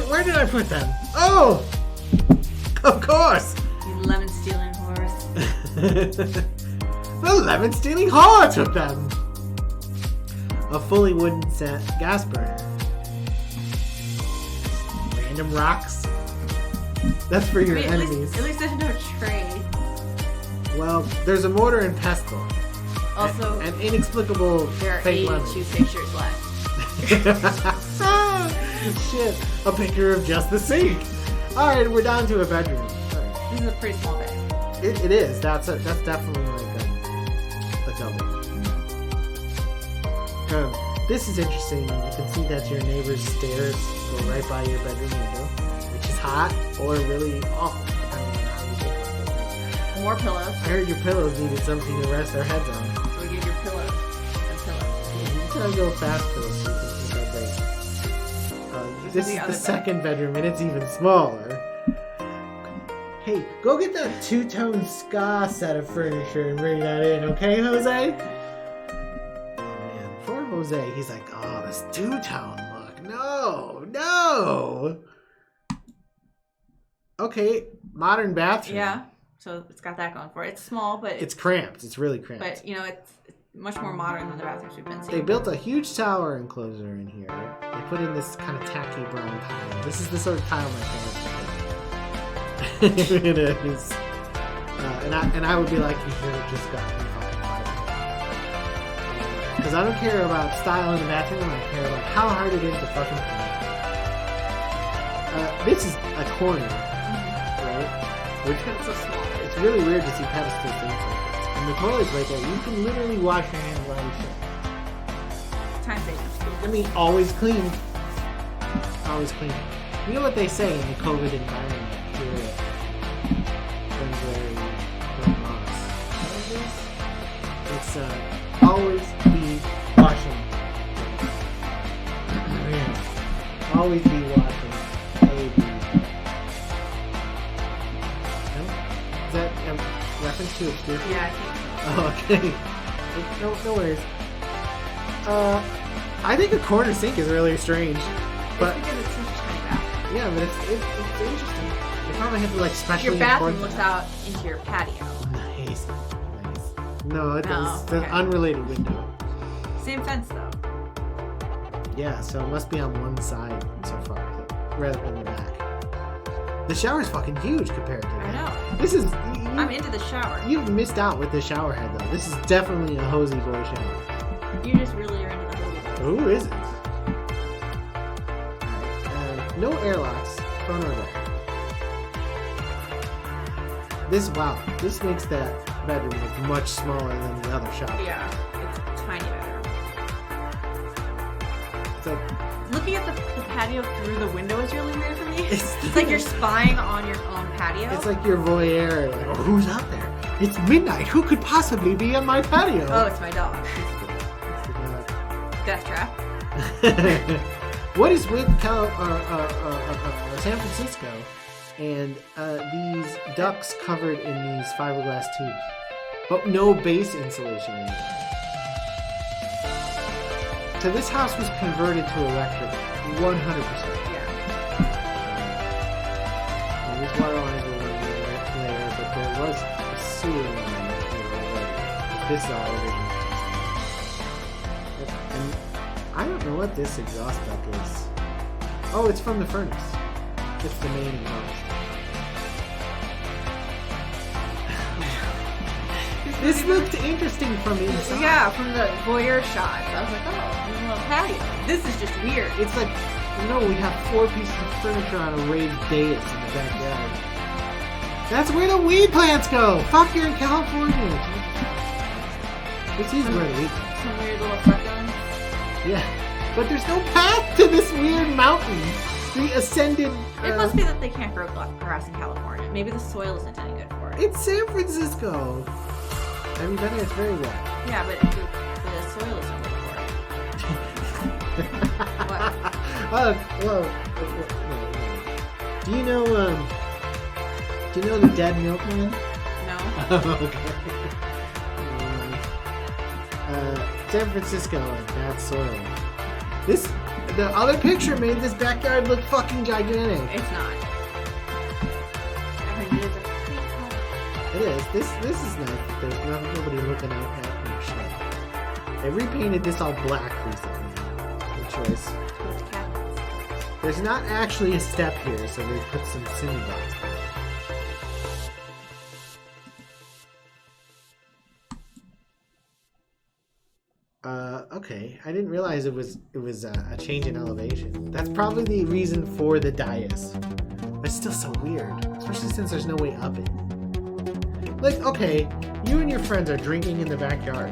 Where did I put them? Oh! Of course! You lemon stealing horse. The lemon stealing whore took them! A fully wooden set gas burner. Random rocks. That's for your enemies. At least there's no tray. Well, there's a mortar and pestle. Also, an inexplicable there are fake 82 pictures left. Shit, a picture of just the sink. Alright, we're down to a bedroom. Right. This is a pretty small bed. It is. That's definitely like a double. This is interesting. You can see that your neighbor's stairs go right by your bedroom window, which is hot or really awful. More pillows. I heard your pillows needed something to rest their heads on. So we give your pillows and pillows. Yeah, you can go fast pillows so you can keep that big. This is the second bedroom, and it's even smaller. Hey, go get that two-tone ska set of furniture and bring that in, okay, Jose? Man, poor Jose, he's like, oh, this two-tone look. No! Okay, modern bathroom. Yeah. So it's got that going for it. It's small, but it's cramped. It's really cramped. But it's much more modern than the bathrooms we've been seeing. They built a huge tower enclosure in here. They put in this kind of tacky brown tile. This is the sort of tile my parents put. It is. And I would be like, you should have just gotten fucking fiber. Because I don't care about style in the bathroom. I care about how hard it is to fucking clean. This is a corner, right? Which it's so small. It's really weird to see pedestal things like this. And the toilet's right there. You can literally wash your hands while you shit. Time saving. I mean, always clean. Always clean. You know what they say in the COVID environment here at Queensbury, Yes, always be washing. Always be washing. Is that a reference to excursion? Yeah, I think so. Oh, okay. No worries. I think a corner sink is really strange. But it's because it's such a tiny bathroom. yeah, but it's interesting. They probably have to like specially. Your bathroom import looks that. out into your patio. Nice. No, it's okay. an unrelated window. Same fence though. Yeah, so it must be on one side so far, rather than the back. The shower's fucking huge compared to that. I know. This is. I'm into the shower. You've missed out with the shower head though. This is definitely a hosey boy shower. You just really are into the hosey boy. Who isn't? Alright, no airlocks, front or back. This makes that bedroom look much smaller than the other shower. Yeah, it's a tiny bedroom. It's like, Looking at the patio through the window is really weird for me. It's- It's like you're spying on your own patio. it's like your voyeur. Like, oh, who's out there? It's midnight. Who could possibly be on my patio? Oh, it's my dog. It's the dog. Death trap. What is with San Francisco and these ducts covered in these fiberglass tubes, but no base insulation anymore? So this house was converted to electric, 100%. Yeah. And these water lines were one layer, but there was a sewer line already. This is all original. And I don't know what this exhaust duct is. Oh, it's from the furnace. It's the main exhaust. This looked interesting from inside. Yeah, from the voyeur shots. I was like, oh, there's a little patio. This is just weird. It's like, we have 4 pieces of furniture on a raised dais in the backyard. That's where the weed plants go! Fuck, you're in California! This is where the weed plants Some weird little succulents. go. Yeah. But there's no path to this weird mountain. The ascended... It must be that they can't grow grass in California. Maybe the soil isn't any good for it. It's San Francisco. Have you been there? It's very wet. Yeah, but the soil isn't good for it. What? Whoa. Do you know the dead milkman? No. Okay. San Francisco and bad soil. The other picture made this backyard look fucking gigantic. It's not. I mean, it is a pretty color. It is. This is nice. There's nobody looking out at your shit. They repainted this all black recently. Good choice. With cabinets. There's not actually a step here, so they put some cinder blocks there. Okay. I didn't realize it was a change in elevation. That's probably the reason for the dais. But it's still so weird, especially since there's no way up it. Like, okay, you and your friends are drinking in the backyard.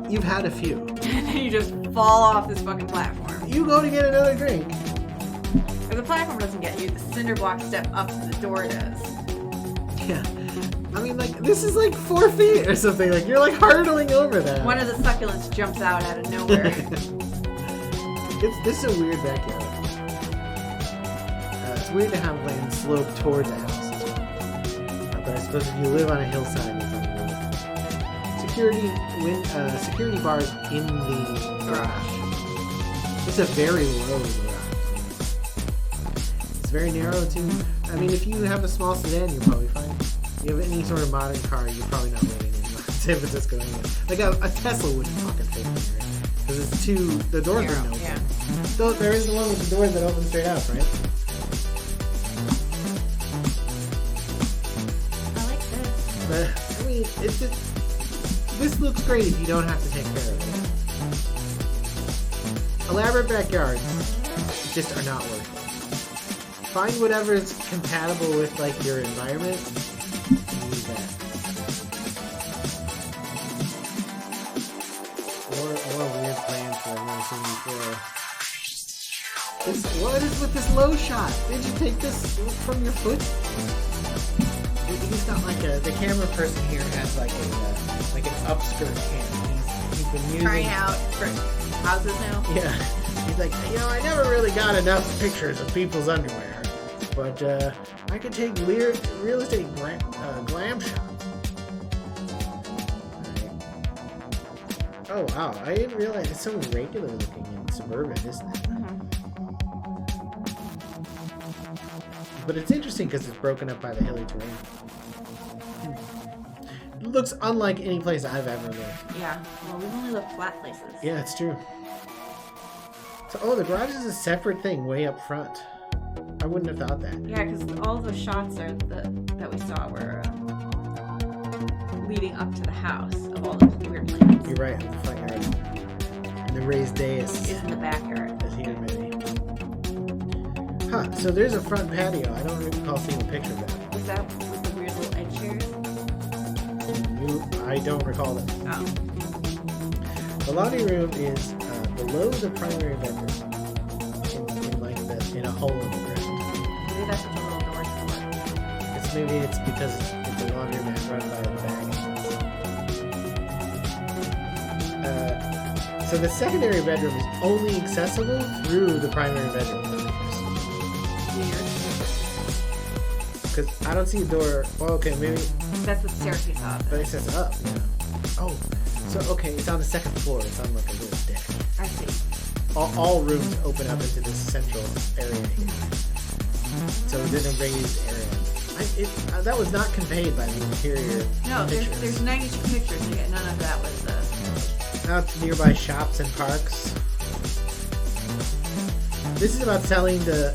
You've had a few. And then you just fall off this fucking platform. You go to get another drink. If the platform doesn't get you, the cinder block step up to the door does. Yeah. I mean, like, this is like 4 feet or something. Like, you're like hurdling over that. One of the succulents jumps out of nowhere. This is a weird backyard. It's weird to have land slope toward the house. But I suppose if you live on a hillside, it's unreal. Security bars in the garage. It's a very low garage. It's very narrow too. I mean, if you have a small sedan, you're probably fine. If you have any sort of modern car, you're probably not living in San Francisco anyway. Like a Tesla wouldn't fucking fit in here. Because it's the doors Narrow, wouldn't open. yeah. So there is the one with the doors that open straight up, right? I like this. But, I mean, this looks great if you don't have to take care of it. Elaborate backyards just are not worth it. Find whatever is compatible with, like, your environment and use that. More weird plans that I've never seen before. What is with this low shot? Did you take this from your foot? He's He's got like the camera person here has like an upskirt cam. He's been using. Trying out for houses now. Yeah. He's like, I never really got enough pictures of people's underwear, but I could take real estate glam shots. Oh wow, I didn't realize it's so regular looking in suburban, isn't it? Mm-hmm. But it's interesting because it's broken up by the hilly terrain. It looks unlike any place I've ever lived. Yeah, well, we've only lived flat places. Yeah, it's true. So, the garage is a separate thing way up front. I wouldn't have thought that. Yeah, because all the shots that we saw were leading up to the house of all the weird plants. You're right, in the front yard. And the raised dais Is in the backyard. is here, maybe. Huh, so there's a front patio. I don't recall seeing a picture of that. Was that with the weird little egg chairs? I don't recall that. Oh. The laundry room is below the primary bedroom. In a hole in the ground. Maybe that's what the little door's for. Maybe it's because it's a laundromat run by the bag. So the secondary bedroom is only accessible through the primary bedroom. Weird. Because I don't see a door. Well, okay, maybe. That's the staircase up. But it says up. Yeah. Oh, so okay, it's on the second floor. It's on like a little deck. I see. All rooms open up into this central area here. So there's a raised area. That was not conveyed by the interior. No, pictures. there's 92 pictures, and yet none of that was Out to nearby shops and parks. This is about selling the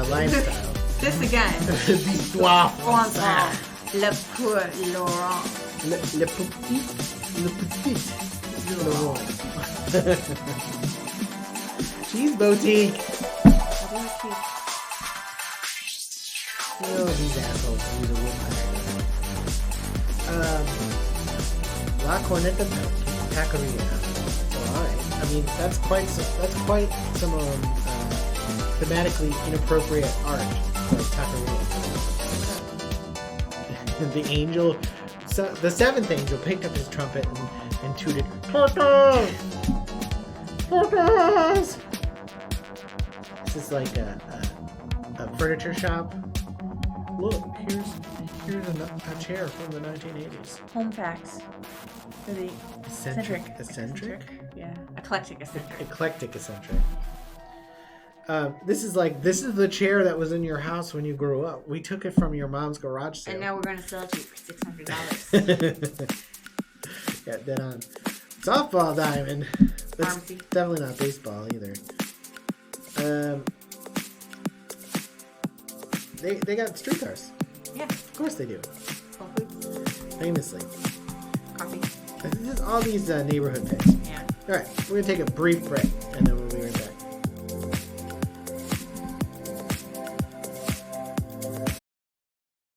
lifestyle. This again. L'histoire Française. Le pour Laurent. Le petit Laurent. Cheese boutique. Oh, these assholes use a woodpile. La Corneta Taqueria. So, alright. I mean, that's quite some thematically inappropriate art. Like taqueria. The angel, the seventh angel picked up his trumpet and tooted, "Tortas! Tortas!" This is like a furniture shop. Look, here's a chair from the 1980s. Home facts. For the Eccentric? Yeah. Eclectic eccentric. Eclectic eccentric. This is the chair that was in your house when you grew up. We took it from your mom's garage sale. And now we're going to sell it to you for $600. Yeah, dead on. Softball diamond. That's Pharmacy. definitely not baseball either. They got streetcars. Yeah. Of course they do. Whole Foods. Famously. Coffee. This is all these neighborhood picks. Yeah. All right, we're gonna take a brief break, and then